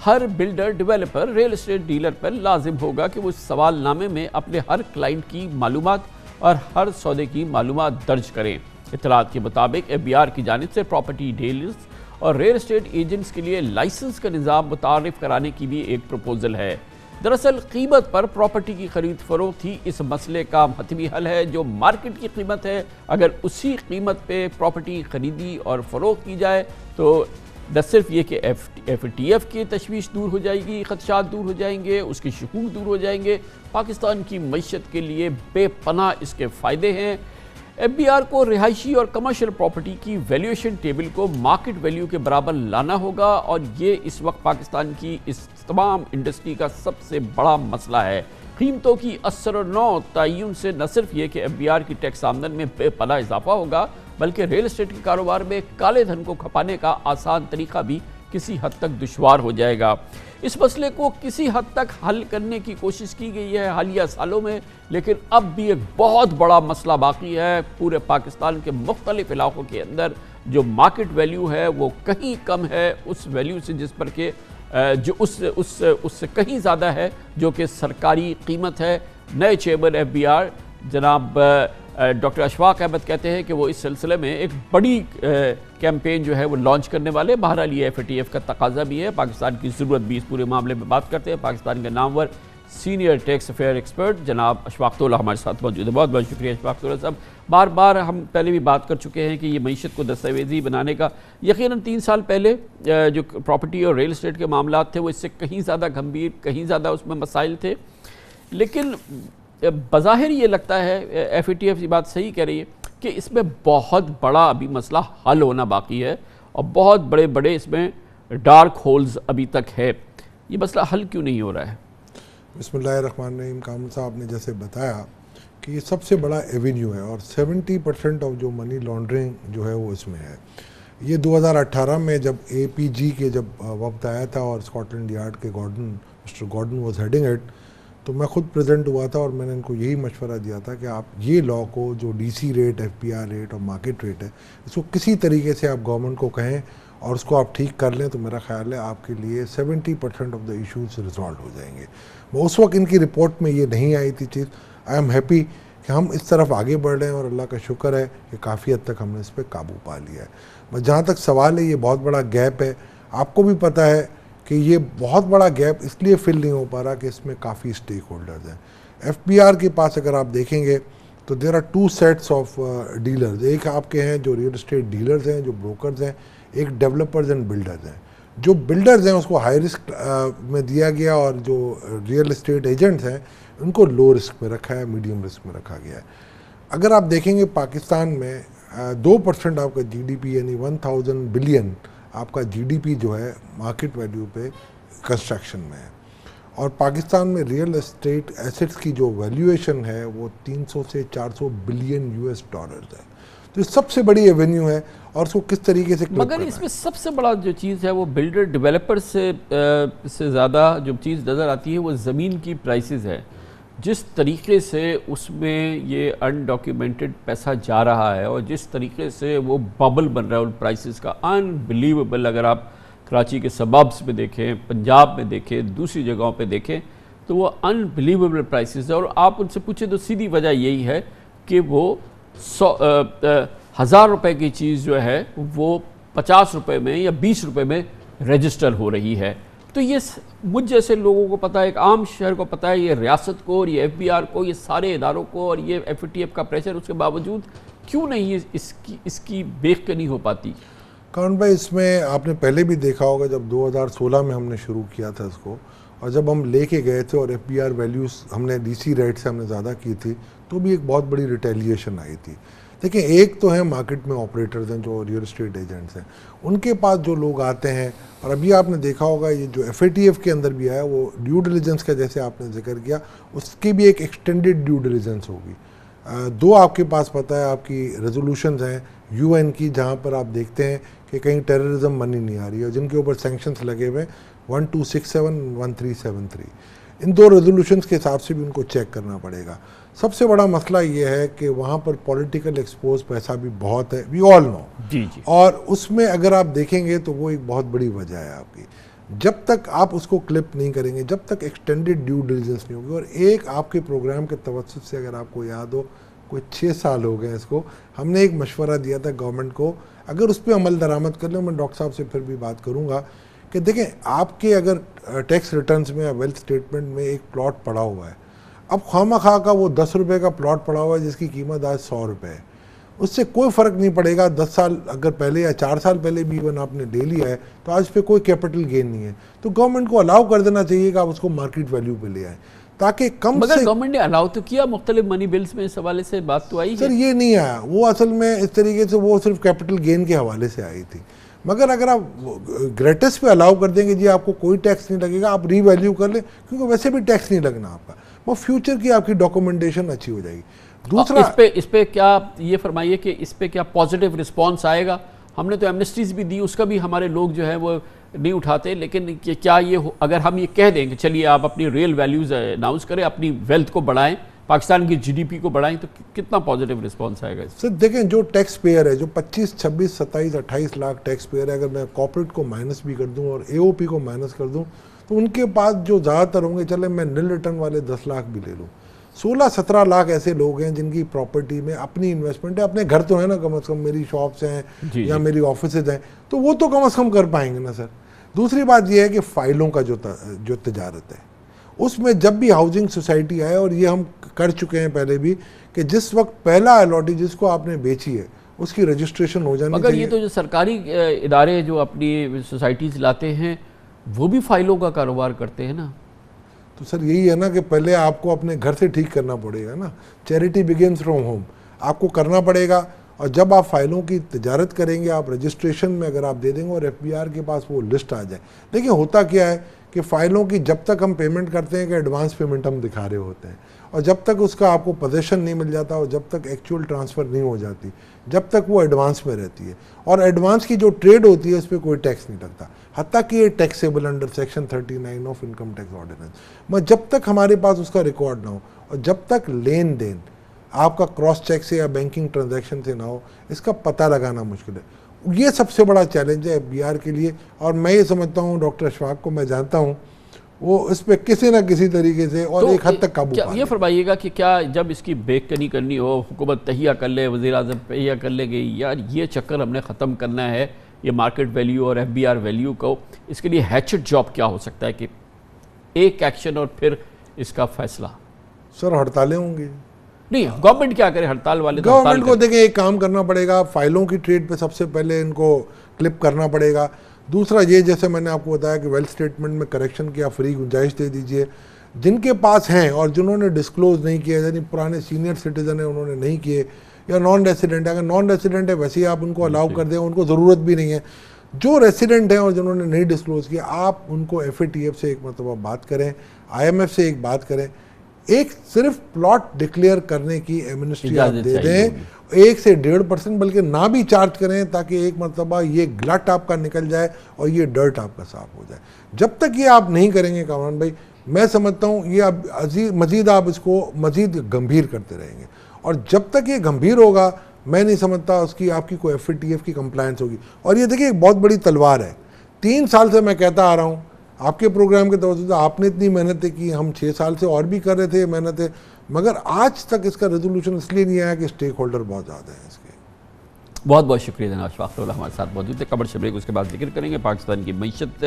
ہر builder, developer, real estate dealer پر لازم ہوگا کہ وہ اس سوال نامے میں اپنے ہر کلائنٹ کی معلومات اور ہر سودے کی معلومات درج کریں۔ اطلاعات کے مطابق ایف بی آر کی جانب سے پراپرٹی ڈیلرز اور ریل اسٹیٹ ایجنٹس کے لیے لائسنس کا نظام متعارف کرانے کی بھی ایک پروپوزل ہے۔ دراصل قیمت پر پراپرٹی کی خرید فروخت ہی اس مسئلے کا حتمی حل ہے۔ جو مارکیٹ کی قیمت ہے، اگر اسی قیمت پہ پراپرٹی خریدی اور فروخت کی جائے تو نہ صرف یہ کہ ایف اے ٹی ایف کی تشویش دور ہو جائے گی، خدشات دور ہو جائیں گے، اس کے شکوک دور ہو جائیں گے، پاکستان کی معیشت کے لیے بے پناہ اس کے فائدے ہیں۔ ایف بی آر کو رہائشی اور کمرشل پراپرٹی کی ویلیویشن ٹیبل کو مارکیٹ ویلیو کے برابر لانا ہوگا اور یہ اس وقت پاکستان کی اس تمام انڈسٹری کا سب سے بڑا مسئلہ ہے۔ قیمتوں کی اثر و نو تعین سے نہ صرف یہ کہ ایف بی آر کی ٹیکس آمدن میں بے پناہ اضافہ ہوگا بلکہ ریل اسٹیٹ کے کاروبار میں کالے دھن کو کھپانے کا آسان طریقہ بھی کسی حد تک دشوار ہو جائے گا۔ اس مسئلے کو کسی حد تک حل کرنے کی کوشش کی گئی ہے حالیہ سالوں میں، لیکن اب بھی ایک بہت بڑا مسئلہ باقی ہے۔ پورے پاکستان کے مختلف علاقوں کے اندر جو مارکیٹ ویلیو ہے وہ کہیں کم ہے اس ویلیو سے جس پر کہ جو اس سے کہیں زیادہ ہے جو کہ سرکاری قیمت ہے۔ نئے چیئرمین ایف بی آر جناب ڈاکٹر اشفاق احمد کہتے ہیں کہ وہ اس سلسلے میں ایک بڑی کیمپین جو ہے وہ لانچ کرنے والے۔ بہرحال یہ ایف اے ٹی ایف کا تقاضا بھی ہے، پاکستان کی ضرورت بھی اس پورے معاملے میں بات کرتے ہیں۔ پاکستان کے نامور سینئر ٹیکس افیئر ایکسپرٹ جناب اشفاق تولا ہمارے ساتھ موجود ہیں۔ بہت بہت شکریہ اشفاق تولا صاحب۔ بار بار ہم پہلے بھی بات کر چکے ہیں کہ یہ معیشت کو دستاویزی بنانے کا یقیناً 3 سال پہلے جو پراپرٹی اور ریل اسٹیٹ کے معاملات تھے وہ اس سے کہیں زیادہ گھمبیر، کہیں زیادہ اس میں مسائل تھے، لیکن بظاہر یہ لگتا ہے ایف اے ٹی ایف یہ بات صحیح کہہ رہی ہے کہ اس میں بہت بڑا ابھی مسئلہ حل ہونا باقی ہے اور بہت بڑے بڑے اس میں ڈارک ہولز ابھی تک ہے۔ یہ مسئلہ حل کیوں نہیں ہو رہا ہے؟ بسم اللہ الرحمن الرحیم۔ کامل صاحب نے جیسے بتایا کہ یہ سب سے بڑا ایونیو ہے اور 70% آف جو منی لانڈرنگ جو ہے وہ اس میں ہے۔ یہ 2018 میں جب اے پی جی کے جب وقت آیا تھا اور اسکاٹ لینڈ یارڈ کے mister Gordon was heading it, تو میں خود پریزنٹ ہوا تھا اور میں نے ان کو یہی مشورہ دیا تھا کہ آپ یہ لاء کو جو D C rate, F P R rate اور مارکیٹ ریٹ ہے، اس کو کسی طریقے سے آپ گورنمنٹ کو کہیں اور اس کو آپ ٹھیک کر لیں تو میرا خیال ہے آپ کے لیے 70% آف دا ایشوز ریزالو ہو جائیں گے۔ وہ اس وقت ان کی رپورٹ میں یہ نہیں آئی تھی چیز۔ آئی ایم ہیپی کہ ہم اس طرف آگے بڑھ رہے ہیں اور اللہ کا شکر ہے کہ کافی حد تک ہم نے اس پہ قابو پا لیا ہے۔ بس جہاں تک سوال ہے، یہ بہت بڑا گیپ ہے، آپ کو بھی پتہ ہے کہ یہ بہت بڑا گیپ اس لیے فل نہیں ہو پا رہا کہ اس میں کافی اسٹیک ہولڈرز ہیں۔ ایف بی آر کے پاس اگر آپ دیکھیں گے تو there are 2 sets of dealers. ایک آپ کے ہیں جو ریل اسٹیٹ ڈیلرز ہیں، جو بروکرز ہیں، ایک ڈیولپرز اینڈ بلڈرز ہیں۔ جو بلڈرز ہیں اس کو ہائی رسک میں دیا گیا اور جو ریئل اسٹیٹ ایجنٹس ہیں ان کو لو رسک میں رکھا ہے، میڈیم رسک میں رکھا گیا ہے۔ اگر آپ دیکھیں گے پاکستان میں 2% آپ کا جی ڈی پی یعنی 1000 بلین آپ کا جی ڈی پی جو ہے مارکیٹ ویلیو پہ کنسٹرکشن میں ہے، اور پاکستان میں ریئل اسٹیٹ ایسٹس کی جو ویلیویشن ہے وہ 300 سے 400 بلین US ڈالرز ہے۔ تو یہ سب سے بڑی ایونیو ہے اور اس کو کس طریقے سے مگر اس میں سب سے بڑا جو چیز ہے وہ بلڈر ڈیولپر سے زیادہ جو چیز نظر آتی ہے وہ زمین کی پرائسز ہے. جس طریقے سے اس میں یہ انڈاکیومنٹڈ پیسہ جا رہا ہے اور جس طریقے سے وہ ببل بن رہا ہے ان پرائسز کا, انبلیویبل. اگر آپ کراچی کے سبابس میں دیکھیں, پنجاب میں دیکھیں, دوسری جگہوں پہ دیکھیں تو وہ انبلیویبل پرائسز ہے. اور آپ ان سے پوچھیں تو سیدھی وجہ یہی ہے کہ وہ 1000 روپے کی چیز جو ہے وہ 50 روپے میں یا 20 روپے میں رجسٹر ہو رہی ہے. تو یہ مجھ جیسے لوگوں کو پتہ ہے, ایک عام شہر کو پتہ ہے, یہ ریاست کو اور یہ FBR کو, یہ سارے اداروں کو, اور یہ FATF کا پریشر, اس کے باوجود کیوں نہیں اس کی بیک کنی ہو پاتی؟ کون بھائی, اس میں آپ نے پہلے بھی دیکھا ہوگا جب 2016 میں ہم نے شروع کیا تھا اس کو, اور جب ہم لے کے گئے تھے اور FBR ویلیوز ہم نے DC ریٹ سے ہم نے زیادہ کی تھی تو بھی ایک بہت بڑی ریٹیلیشن آئی تھی. دیکھیں, ایک تو ہے مارکیٹ میں آپریٹرز ہیں جو ریئل اسٹیٹ ایجنٹس ہیں, ان کے پاس جو لوگ آتے ہیں, اور ابھی آپ نے دیکھا ہوگا یہ جو FATF کے اندر بھی آیا وہ ڈیو ڈیلیجنس کا جیسے آپ نے ذکر کیا, اس کی بھی ایک ایکسٹینڈڈ ڈیو ڈیلیجنس ہوگی. 2 آپ کے پاس پتہ ہے آپ کی ریزولوشنز ہیں UN کی, جہاں پر آپ دیکھتے ہیں کہ کہیں ٹیررزم منی نہیں آ رہی ہے, اور جن کے اوپر سینکشنز لگے ہوئے 1267 1373. ان 2 ریزولوشنز کے حساب سے بھی ان کو چیک کرنا پڑے گا. سب سے بڑا مسئلہ یہ ہے کہ وہاں پر پولیٹیکل ایکسپوز پیسہ بھی بہت ہے, وی آل نو. اور اس میں اگر آپ دیکھیں گے تو وہ ایک بہت بڑی وجہ ہے آپ کی. جب تک آپ اس کو کلپ نہیں کریں گے, جب تک ایکسٹینڈڈ ڈیو ڈیلیجنس نہیں ہوگی, اور ایک آپ کے پروگرام کے توسط سے اگر آپ کو یاد ہو کوئی 6 سال ہو گئے اس کو, ہم نے ایک مشورہ دیا تھا گورنمنٹ کو, اگر اس پہ عمل درآمد کر لیں, میں ڈاکٹر صاحب سے پھر بھی بات کروں گا کہ دیکھیں آپ کے اگر ٹیکس ریٹرنز میں یا ویلتھ اسٹیٹمنٹ میں ایک پلاٹ پڑا ہوا ہے, اب خواہ خواہ کا وہ 10 روپے کا پلاٹ پڑا ہوا ہے جس کی قیمت آج 100 روپے ہے, اس سے کوئی فرق نہیں پڑے گا. 10 سال اگر پہلے یا 4 سال پہلے بھی ایون آپ نے لے لیا ہے تو آج پہ کوئی کیپٹل گین نہیں ہے. تو گورنمنٹ کو الاؤ کر دینا چاہیے کہ آپ اس کو مارکیٹ ویلیو پہ لے آئیں, تاکہ کم سے. مگر گورنمنٹ نے الاؤ تو کیا, مختلف منی بلز میں اس حوالے سے بات تو آئی سر, یہ نہیں آیا وہ اصل میں اس طریقے سے, وہ صرف کیپٹل گین کے حوالے سے آئی تھی. مگر اگر آپ گریٹس پہ الاؤ کر دیں گے جی آپ کو کوئی ٹیکس نہیں لگے گا, آپ ری ویلیو کر لیں, کیونکہ ویسے بھی ٹیکس نہیں لگنا آپ کا, وہ فیوچر کی آپ کی ڈاکومنٹیشن اچھی ہو جائے گی. دوسرا اس پہ کیا یہ فرمائیے کہ اس پہ کیا پازیٹیو رسپانس آئے گا؟ ہم نے تو ایمنسٹیز بھی دی, اس کا بھی ہمارے لوگ جو ہیں وہ نہیں اٹھاتے, لیکن کیا یہ اگر ہم یہ کہہ دیں کہ چلیے آپ اپنی ریئل ویلیوز اناؤنس کریں, اپنی ویلتھ کو بڑھائیں, پاکستان کی GDP کو بڑھائیں, تو کتنا پازیٹیو رسپانس آئے گا؟ سر دیکھیں, جو ٹیکس پیئر ہے, جو 25, 26, 27, 28 لاکھ ٹیکس پیئر ہے, اگر میں کارپوریٹ کو مائنس بھی کر دوں اور AOP کو مائنس کر دوں تو ان کے پاس جو زیادہ تر ہوں گے, چلے میں نل ریٹرن والے 10 لاکھ بھی لے لوں, 16-17 لاکھ ایسے لوگ ہیں جن کی پراپرٹی میں اپنی انویسٹمنٹ ہے, اپنے گھر تو ہے نا کم از کم, میری شاپس ہیں یا میری آفیسز ہیں, تو وہ تو کم از کم کر پائیں گے نا سر. دوسری بات یہ ہے کہ فائلوں کا جو تجارت ہے, اس میں جب بھی ہاؤسنگ سوسائٹی آئے, اور یہ ہم کر چکے ہیں پہلے بھی, کہ جس وقت پہلا الاٹی جس کو آپ نے بیچی ہے اس کی رجسٹریشن ہو جانی چاہیے. مگر یہ تو جو سرکاری ادارے جو اپنی سوسائٹیز لاتے ہیں وہ بھی فائلوں کا کاروبار کرتے ہیں نا. تو سر یہی ہے نا کہ پہلے آپ کو اپنے گھر سے ٹھیک کرنا پڑے گا نا, چیریٹی بگنز فرام ہوم, آپ کو کرنا پڑے گا. اور جب آپ فائلوں کی تجارت کریں گے, آپ رجسٹریشن میں اگر آپ دے دیں گے اور FBR کے پاس وہ لسٹ آ جائے. دیکھیں ہوتا کیا ہے کہ فائلوں کی جب تک ہم پیمنٹ کرتے ہیں کہ ایڈوانس پیمنٹ ہم دکھا رہے ہوتے ہیں, اور جب تک اس کا آپ کو پوزیشن نہیں مل جاتا, اور جب تک ایکچوئل ٹرانسفر نہیں ہو جاتی, جب تک وہ ایڈوانس میں رہتی ہے, اور ایڈوانس کی جو ٹریڈ ہوتی ہے اس پہ کوئی ٹیکس نہیں لگتا, حتیٰ کہ یہ taxable under section 39 of income tax ordinance. جب تک ہمارے پاس اس کا ریکارڈ نہ ہو, اور جب تک لین دین آپ کا کراس چیک سے یا بینکنگ ٹرانزیکشن سے نہ ہو, اس کا پتہ لگانا مشکل ہے. یہ سب سے بڑا چیلنج ہے FBR کے لیے. اور میں یہ سمجھتا ہوں, ڈاکٹر اشفاق کو میں جانتا ہوں, وہ اس پہ کسی نہ کسی طریقے سے اور ایک حد تک قابو پا. یہ فرمائیے گا کہ کیا جب اس کی بیک کنی کرنی ہو, حکومت تہیہ کر لے, وزیر اعظم تہیہ کر لے گئی, یار یہ چکر ہم نے ختم کرنا ہے, یہ مارکیٹ ویلیو اور FBR ویلیو کو, اس کے لیے ہیچڈ جاب کیا ہو سکتا ہے کہ ایک ایکشن اور پھر اس کا فیصلہ؟ سر ہڑتالیں ہوں گی. نہیں, گورنمنٹ کیا کرے, ہڑتال والے گورنمنٹ کو دیکھیں ایک کام کرنا پڑے گا, فائلوں کی ٹریڈ پہ سب سے پہلے ان کو کلپ کرنا پڑے گا. دوسرا یہ, جیسے میں نے آپ کو بتایا کہ ویلتھ اسٹیٹمنٹ میں کریکشن کی آپ فری گنجائش دے دیجئے. جن کے پاس ہیں اور جنہوں نے ڈسکلوز نہیں کیا, یعنی پرانے سینئر سٹیزن ہیں انہوں نے نہیں کیے, یا نان ریسیڈنٹ ہے, اگر نان ریسیڈنٹ ہے ویسے ہی آپ ان کو الاؤ کر دیں, ان کو ضرورت بھی نہیں ہے. جو ریسیڈنٹ ہیں اور جنہوں نے نہیں ڈسکلوز کیا, آپ ان کو FATF سے ایک مرتبہ بات کریں, IMF سے ایک بات کریں. ایک صرف پلاٹ ڈکلیئر کرنے کی ایمنسٹی آپ دے دیں 1 سے 1.5%، بلکہ نہ بھی چارج کریں، تاکہ ایک مرتبہ یہ گلٹ آپ کا نکل جائے اور یہ ڈرٹ آپ کا صاف ہو جائے. جب تک یہ آپ نہیں کریں گے کامران بھائی، میں سمجھتا ہوں یہ اب مزید آپ اس کو مزید گمبھیر کرتے رہیں گے، اور جب تک یہ گمبھیر ہوگا میں نہیں سمجھتا اس کی آپ کی کوئی FATF کی کمپلائنس ہوگی. اور یہ دیکھیں ایک بہت بڑی تلوار ہے، 3 سال سے میں کہتا آ رہا ہوں، آپ کے پروگرام کے توسط سے آپ نے اتنی محنتیں کی، ہم 6 سال سے اور بھی کر رہے تھے محنتیں، مگر آج تک اس کا ریزولوشن اس لیے نہیں آیا کہ اسٹیک ہولڈر بہت زیادہ ہیں اس کے. بہت بہت شکریہ جناب اشفاق اللہ ہمارے ساتھ موجود ہے. کمرشل بریک، اس کے بعد ذکر کریں گے پاکستان کی معیشت،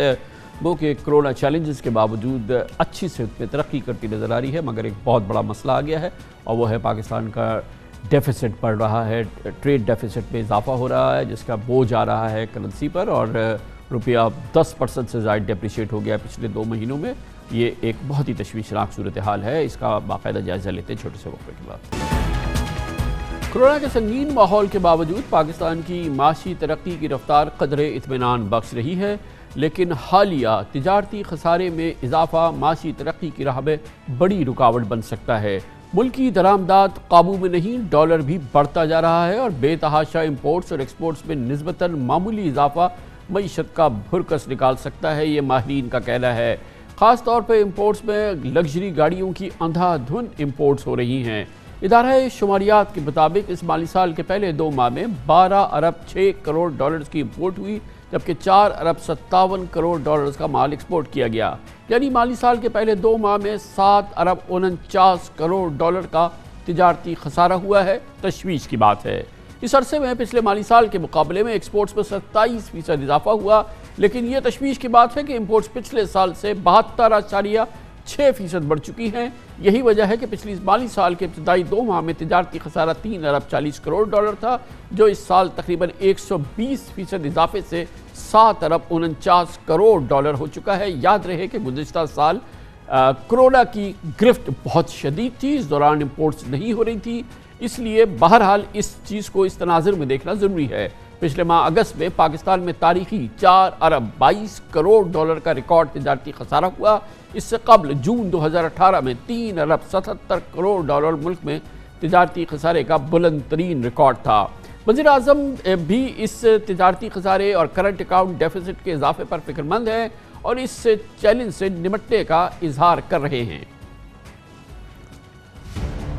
وہ کہ کرونا چیلنجز کے باوجود اچھی صورت میں ترقی کرتی نظر آ رہی ہے، مگر ایک بہت بڑا مسئلہ آ گیا ہے، اور وہ ہے پاکستان کا ڈیفیسٹ بڑھ رہا ہے، ٹریڈ ڈیفیسٹ میں اضافہ ہو رہا ہے، جس کا بوجھ آ رہا ہے کرنسی پر، اور روپیہ 10% سے زائد ڈیپریشیٹ ہو گیا پچھلے 2 مہینوں میں. یہ ایک بہت ہی تشویشناک صورتحال ہے. اس کا باقاعدہ جائزہ لیتے ہیں چھوٹے سے وقفے کے بعد. کورونا کے سنگین ماحول کے باوجود پاکستان کی معاشی ترقی کی رفتار قدرے اطمینان بخش رہی ہے، لیکن حالیہ تجارتی خسارے میں اضافہ معاشی ترقی کی راہ میں بڑی رکاوٹ بن سکتا ہے. ملکی درآمدات قابو میں نہیں، ڈالر بھی بڑھتا جا رہا ہے، اور بے تحاشا امپورٹس اور ایکسپورٹس میں نسبتاً معمولی اضافہ معیشت کا بھرکس نکال سکتا ہے، یہ ماہرین کا کہنا ہے. خاص طور پہ امپورٹس میں لگژری گاڑیوں کی اندھا دھند امپورٹس ہو رہی ہیں. ادارہ شماریات کے مطابق اس مالی سال کے پہلے 2 ماہ میں 12 ارب 6 کروڑ ڈالرز کی امپورٹ ہوئی، جبکہ 4 ارب 57 کروڑ ڈالرز کا مال ایکسپورٹ کیا گیا. یعنی مالی سال کے پہلے 2 ماہ میں 7 ارب 49 کروڑ ڈالر کا تجارتی خسارہ ہوا ہے. تشویش کی بات ہے. اس عرصے میں پچھلے مالی سال کے مقابلے میں ایکسپورٹس میں 27% اضافہ ہوا، لیکن یہ تشویش کی بات ہے کہ امپورٹس پچھلے سال سے 72.6% بڑھ چکی ہیں. یہی وجہ ہے کہ پچھلی مالی سال کے ابتدائی 2 ماہ میں تجارتی خسارہ 3 ارب 40 کروڑ ڈالر تھا، جو اس سال تقریباً 120% اضافے سے 7 ارب 49 کروڑ ڈالر ہو چکا ہے. یاد رہے کہ گزشتہ سال کرونا کی گرفت بہت شدید تھی، اس دوران امپورٹس نہیں ہو رہی تھی، اس لیے بہرحال اس چیز کو اس تناظر میں دیکھنا ضروری ہے. پچھلے ماہ اگست میں پاکستان میں تاریخی 4 ارب 22 کروڑ ڈالر کا ریکارڈ تجارتی خسارہ ہوا. اس سے قبل جون 2018 میں 3 ارب 77 کروڑ ڈالر ملک میں تجارتی خسارے کا بلند ترین ریکارڈ تھا. وزیر اعظم بھی اس تجارتی خسارے اور کرنٹ اکاؤنٹ ڈیفیسٹ کے اضافے پر فکر مند ہیں اور اس چیلنج سے نمٹنے کا اظہار کر رہے ہیں.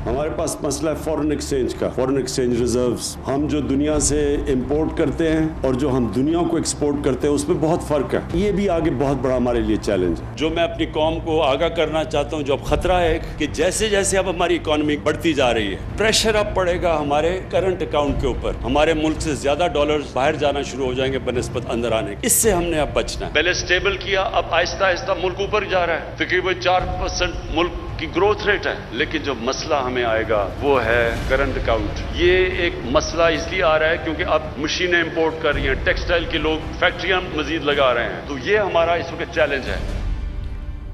ہمارے پاس مسئلہ ہے فورن ایکسچینج کا، فورن ایکسچینج ریزروز. ہم جو دنیا سے امپورٹ کرتے ہیں اور جو ہم دنیا کو ایکسپورٹ کرتے ہیں اس میں بہت فرق ہے. یہ بھی آگے بہت بڑا ہمارے لیے چیلنج ہے. جو میں اپنی قوم کو آگاہ کرنا چاہتا ہوں، جو اب خطرہ ہے کہ جیسے جیسے اب ہماری اکانومی بڑھتی جا رہی ہے، پریشر اب پڑے گا ہمارے کرنٹ اکاؤنٹ کے اوپر. ہمارے ملک سے زیادہ ڈالرز باہر جانا شروع ہو جائیں گے بنسبت اندر آنے کے. اس سے ہم نے اب بچنا ہے. پہلے سٹیبل کیا، اب آہستہ آہستہ ملک اوپر جا رہا ہے. تقریباً 4% ملک کی گروتھ ریٹ ہے، لیکن جو مسئلہ ہمیں آئے گا وہ ہے کرنٹ اکاؤنٹ. یہ ایک مسئلہ اس لیے آ رہا ہے کیونکہ اب مشینیں امپورٹ کر رہی ہیں، ٹیکسٹائل کے لوگ فیکٹریاں مزید لگا رہے ہیں، تو یہ ہمارا اس وقت چیلنج ہے.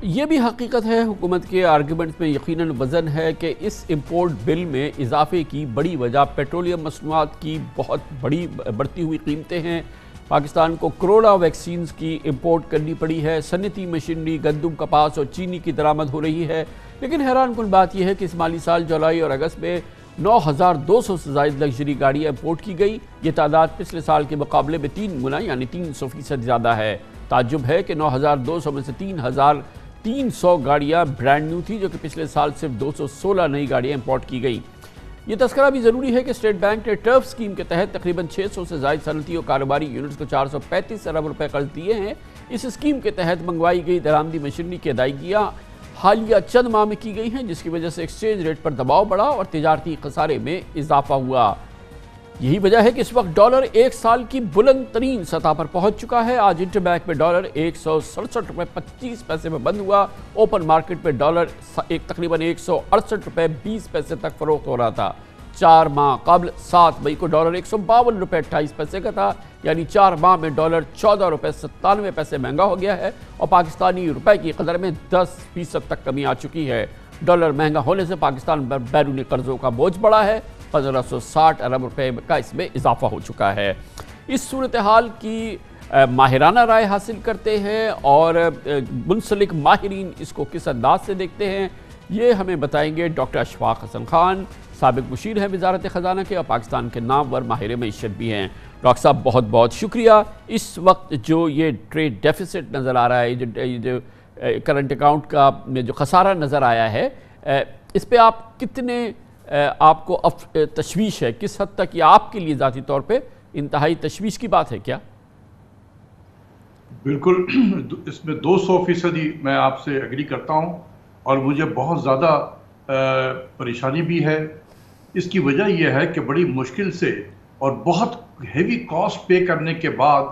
یہ بھی حقیقت ہے، حکومت کے آرگومنٹ میں یقیناً وزن ہے کہ اس امپورٹ بل میں اضافے کی بڑی وجہ پیٹرولیم مصنوعات کی بہت بڑی بڑھتی ہوئی قیمتیں ہیں. پاکستان کو کروڑا ویکسینز کی امپورٹ کرنی پڑی ہے، صنعتی مشینری، گندم، کپاس اور چینی کی درآمد ہو رہی ہے. لیکن حیران کن بات یہ ہے کہ اس مالی سال جولائی اور اگست میں 9200 سے زائد لگژری گاڑیاں امپورٹ کی گئی. یہ تعداد پچھلے سال کے مقابلے میں 3 گنا یعنی 300% زیادہ ہے. تعجب ہے کہ 9200 میں سے 3300 گاڑیاں برانڈ نیو تھی، جو کہ پچھلے سال صرف 216 نئی گاڑیاں امپورٹ کی گئی. یہ تذکرہ بھی ضروری ہے کہ اسٹیٹ بینک نے ٹرف اسکیم کے تحت تقریباً 600 سے زائد صنعتی اور کاروباری یونٹس کو 435 ارب روپے قرض دیے ہیں. اس اسکیم کے تحت منگوائی گئی درآمدی مشینری کی ادائیگیاں حالیہ چند ماہ میں کی گئی ہیں، جس کی وجہ سے ایکسچینج ریٹ پر دباؤ بڑھا اور تجارتی خسارے میں اضافہ ہوا. یہی وجہ ہے کہ اس وقت ڈالر 1 سال کی بلند ترین سطح پر پہنچ چکا ہے. آج انٹر بینک میں ڈالر 167 روپے 25 پیسے میں بند ہوا. اوپن مارکیٹ میں ڈالر تقریباً 168 روپے 20 پیسے تک فروخت ہو رہا تھا. 4 ماہ قبل 7 مئی کو ڈالر 152 روپے 28 پیسے کا تھا، یعنی 4 ماہ میں ڈالر 14 روپے 97 پیسے مہنگا ہو گیا ہے اور پاکستانی روپے کی قدر میں 10% تک کمی آ چکی ہے. ڈالر مہنگا ہونے سے پاکستان پر بیرونی قرضوں کا بوجھ بڑھا ہے. 1560 ارب روپے کا اس میں اضافہ ہو چکا ہے. اس صورتحال کی ماہرانہ رائے حاصل کرتے ہیں اور منسلک ماہرین اس کو کس انداز سے دیکھتے ہیں، یہ ہمیں بتائیں گے ڈاکٹر اشفاق حسن خان، سابق مشیر ہیں وزارت خزانہ کے اور پاکستان کے نامور ماہر معیشت بھی ہیں۔ ڈاکٹر صاحب بہت بہت شکریہ۔ اس وقت جو یہ ٹریڈ ڈیفیسٹ نظر آ رہا ہے، یہ جو کرنٹ اکاؤنٹ کا میں جو خسارہ نظر آیا ہے، اس پہ آپ کتنے آپ کو تشویش ہے، کس حد تک یہ آپ کے لیے ذاتی طور پہ انتہائی تشویش کی بات ہے کیا؟ بالکل، اس میں 200% میں آپ سے اگری کرتا ہوں، اور مجھے بہت زیادہ پریشانی بھی ہے۔ اس کی وجہ یہ ہے کہ بڑی مشکل سے اور بہت ہیوی کاسٹ پے کرنے کے بعد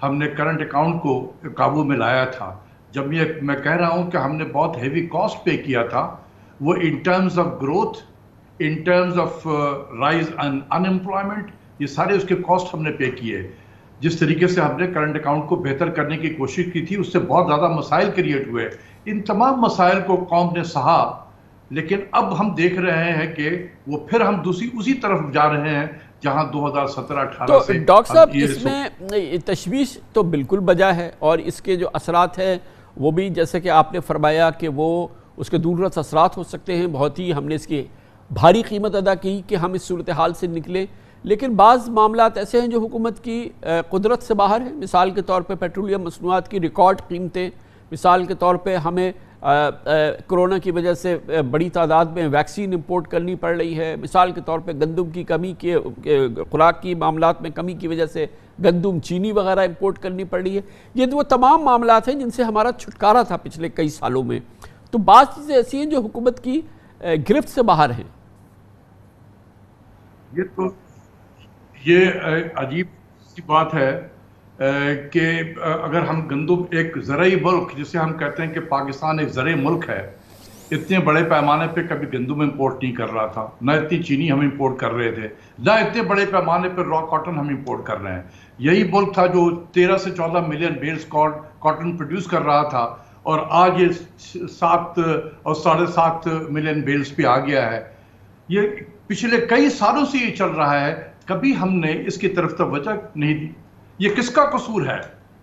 ہم نے کرنٹ اکاؤنٹ کو قابو میں لایا تھا۔ جب یہ میں کہہ رہا ہوں کہ ہم نے بہت ہیوی کاسٹ پے کیا تھا، وہ in terms of growth, in terms of rise in employment, یہ سارے اس کے کاسٹ ہم نے پے کیے۔ جس طریقے سے ہم نے کرنٹ اکاؤنٹ کو بہتر کرنے کی کوشش کی تھی، اس سے بہت زیادہ مسائل کریٹ ہوئے۔ ان تمام مسائل کو قوم نے سہا، لیکن اب ہم دیکھ رہے ہیں کہ وہ پھر ہم اسی طرف جا رہے ہیں جہاں 2017-18 سے۔ تو ڈاکٹر صاحب اس میں تشویش تو بالکل بجا ہے، اور اس کے جو اثرات ہیں وہ بھی جیسے کہ آپ نے فرمایا کہ وہ اس کے دور رس اثرات ہو سکتے ہیں، بہت ہی ہم نے اس کی بھاری قیمت ادا کی کہ ہم اس صورتحال سے نکلیں، لیکن بعض معاملات ایسے ہیں جو حکومت کی قدرت سے باہر ہیں۔ مثال کے طور پہ پیٹرولیم مصنوعات کی ریکارڈ قیمتیں، مثال کے طور پہ ہمیں کرونا کی وجہ سے بڑی تعداد میں ویکسین امپورٹ کرنی پڑ رہی ہے، مثال کے طور پہ گندم کی کمی کے خوراک کی معاملات میں کمی کی وجہ سے گندم، چینی وغیرہ امپورٹ کرنی پڑ رہی ہے۔ یہ وہ تمام معاملات ہیں جن سے ہمارا چھٹکارا تھا پچھلے کئی سالوں میں، تو بعض چیزیں ایسی ہیں جو حکومت کی گرفت سے باہر ہیں۔ یہ عجیب سی بات ہے کہ اگر ہم گندم، ایک زرعی ملک جسے ہم کہتے ہیں کہ پاکستان ایک زرعی ملک ہے، اتنے بڑے پیمانے پہ کبھی گندم امپورٹ نہیں کر رہا تھا، نہ اتنی چینی ہم امپورٹ کر رہے تھے، نہ اتنے بڑے پیمانے پہ را کاٹن ہم امپورٹ کر رہے ہیں۔ یہی ملک تھا جو 13 سے 14 ملین بیلز کاٹن پروڈیوس کر رہا تھا، اور آج یہ 7 اور 7.5 ملین بیلز پہ آ گیا ہے۔ یہ پچھلے کئی سالوں سے یہ چل رہا ہے، کبھی ہم نے اس کی طرف توجہ نہیں دی۔ یہ کس کا قصور ہے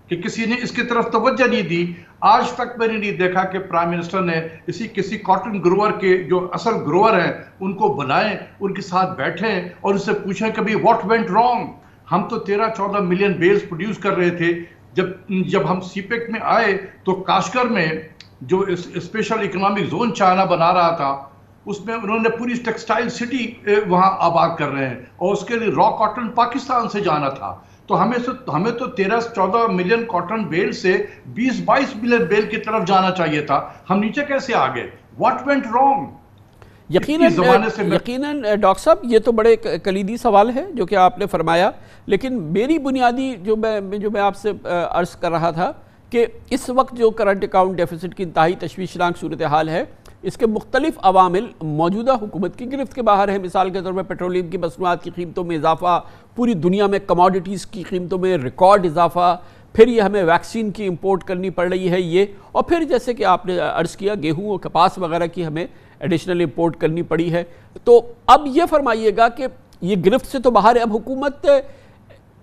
کہ کسی نے اس کی طرف توجہ نہیں دی؟ آج تک میں نے نہیں دیکھا کہ پرائم منسٹر نے کسی کاٹن گروور کے جو اصل گروور ہیں ان کو بلائیں، ان کے ساتھ بیٹھیں اور ان سے پوچھیں کبھی واٹ وینٹ رانگ۔ ہم تو 13-14 ملین بیلز پروڈیوس کر رہے تھے۔ جب ہم سی پیک میں آئے تو کاشگر میں جو اسپیشل اکنامک زون چائنا بنا رہا تھا، اس میں انہوں نے پوری ٹیکسٹائل سٹی وہاں آباد کر رہے ہیں، اور اس کے لیے را کاٹن پاکستان سے جانا تھا۔ تو ہمیں تو 13-14 ملین کاٹن بیل سے 20-22 ملین بیل کی طرف جانا چاہیے تھا۔ ہم نیچے کیسے آ گئے؟ What went wrong? یقیناً ڈاکٹر صاحب یہ تو بڑے کلیدی سوال ہے جو کہ آپ نے فرمایا، لیکن میری بنیادی جو میں آپ سے عرض کر رہا تھا کہ اس وقت جو کرنٹ اکاؤنٹ ڈیفیسٹ کی انتہائی تشویشناک صورتحال ہے، اس کے مختلف عوامل موجودہ حکومت کی گرفت کے باہر ہیں۔ مثال کے طور پر پیٹرولیم کی مصنوعات کی قیمتوں میں اضافہ، پوری دنیا میں کموڈیٹیز کی قیمتوں میں ریکارڈ اضافہ، پھر یہ ہمیں ویکسین کی امپورٹ کرنی پڑ رہی ہے یہ، اور پھر جیسے کہ آپ نے عرض کیا گیہوں اور کپاس وغیرہ کی ہمیں ایڈیشنل امپورٹ کرنی پڑی ہے۔ تو اب یہ فرمائیے گا کہ یہ گرفت سے تو باہر ہے، اب حکومت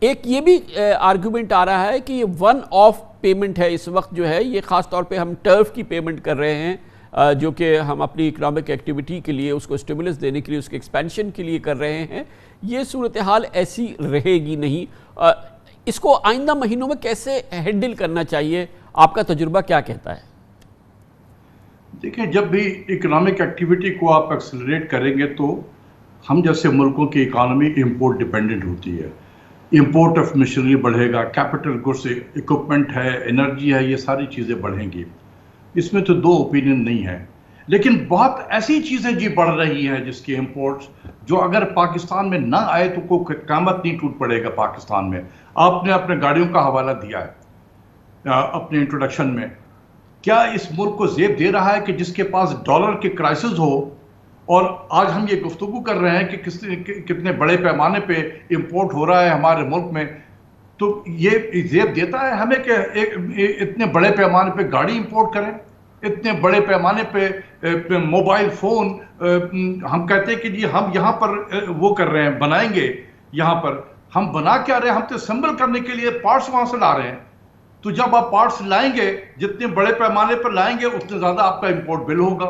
ایک یہ بھی آرگومنٹ آ رہا ہے کہ یہ ون آف پیمنٹ ہے، اس وقت جو ہے یہ خاص طور پہ ہم ٹرف کی پیمنٹ کر رہے ہیں، جو کہ ہم اپنی اکنامک ایکٹیویٹی کے لیے اس کو اسٹیمولس دینے کے لیے، اس کے ایکسپینشن کے لیے کر رہے ہیں۔ یہ صورتحال ایسی رہے گی نہیں، اس کو آئندہ مہینوں میں کیسے ہینڈل کرنا چاہیے؟ آپ کا تجربہ کیا کہتا ہے؟ دیکھیں، جب بھی اکنامک ایکٹیویٹی کو آپ ایکسلریٹ کریں گے تو ہم جیسے ملکوں کی اکانومی امپورٹ ڈیپینڈنٹ ہوتی ہے، امپورٹ آف مشینری بڑھے گا، کیپٹل گڈس، اکوپمنٹ ہے، انرجی ہے، یہ ساری چیزیں بڑھیں گی۔ اس میں تو دو اوپینین نہیں ہے، لیکن بہت ایسی چیزیں جی بڑھ رہی ہیں جس کی امپورٹس جو اگر پاکستان میں نہ آئے تو کوئی قیامت نہیں ٹوٹ پڑے گا پاکستان میں۔ آپ نے اپنے گاڑیوں کا حوالہ دیا ہے اپنے انٹروڈکشن میں۔ کیا اس ملک کو زیب دے رہا ہے کہ جس کے پاس ڈالر کے کرائسس ہو، اور آج ہم یہ گفتگو کر رہے ہیں کہ کتنے بڑے پیمانے پہ امپورٹ ہو رہا ہے ہمارے ملک میں، تو یہ زیب دیتا ہے ہمیں کہ اتنے بڑے پیمانے پہ گاڑی امپورٹ کریں، اتنے بڑے پیمانے پہ موبائل فون؟ ہم کہتے ہیں کہ جی ہم یہاں پر وہ کر رہے ہیں، بنائیں گے، یہاں پر ہم بنا کیا رہے ہیں؟ ہم تو اسمبل کرنے کے لیے پارٹس وہاں سے لا رہے ہیں۔ تو جب آپ پارٹس لائیں گے، جتنے بڑے پیمانے پر لائیں گے اتنے زیادہ آپ کا امپورٹ بل ہوگا۔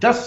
10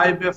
IMF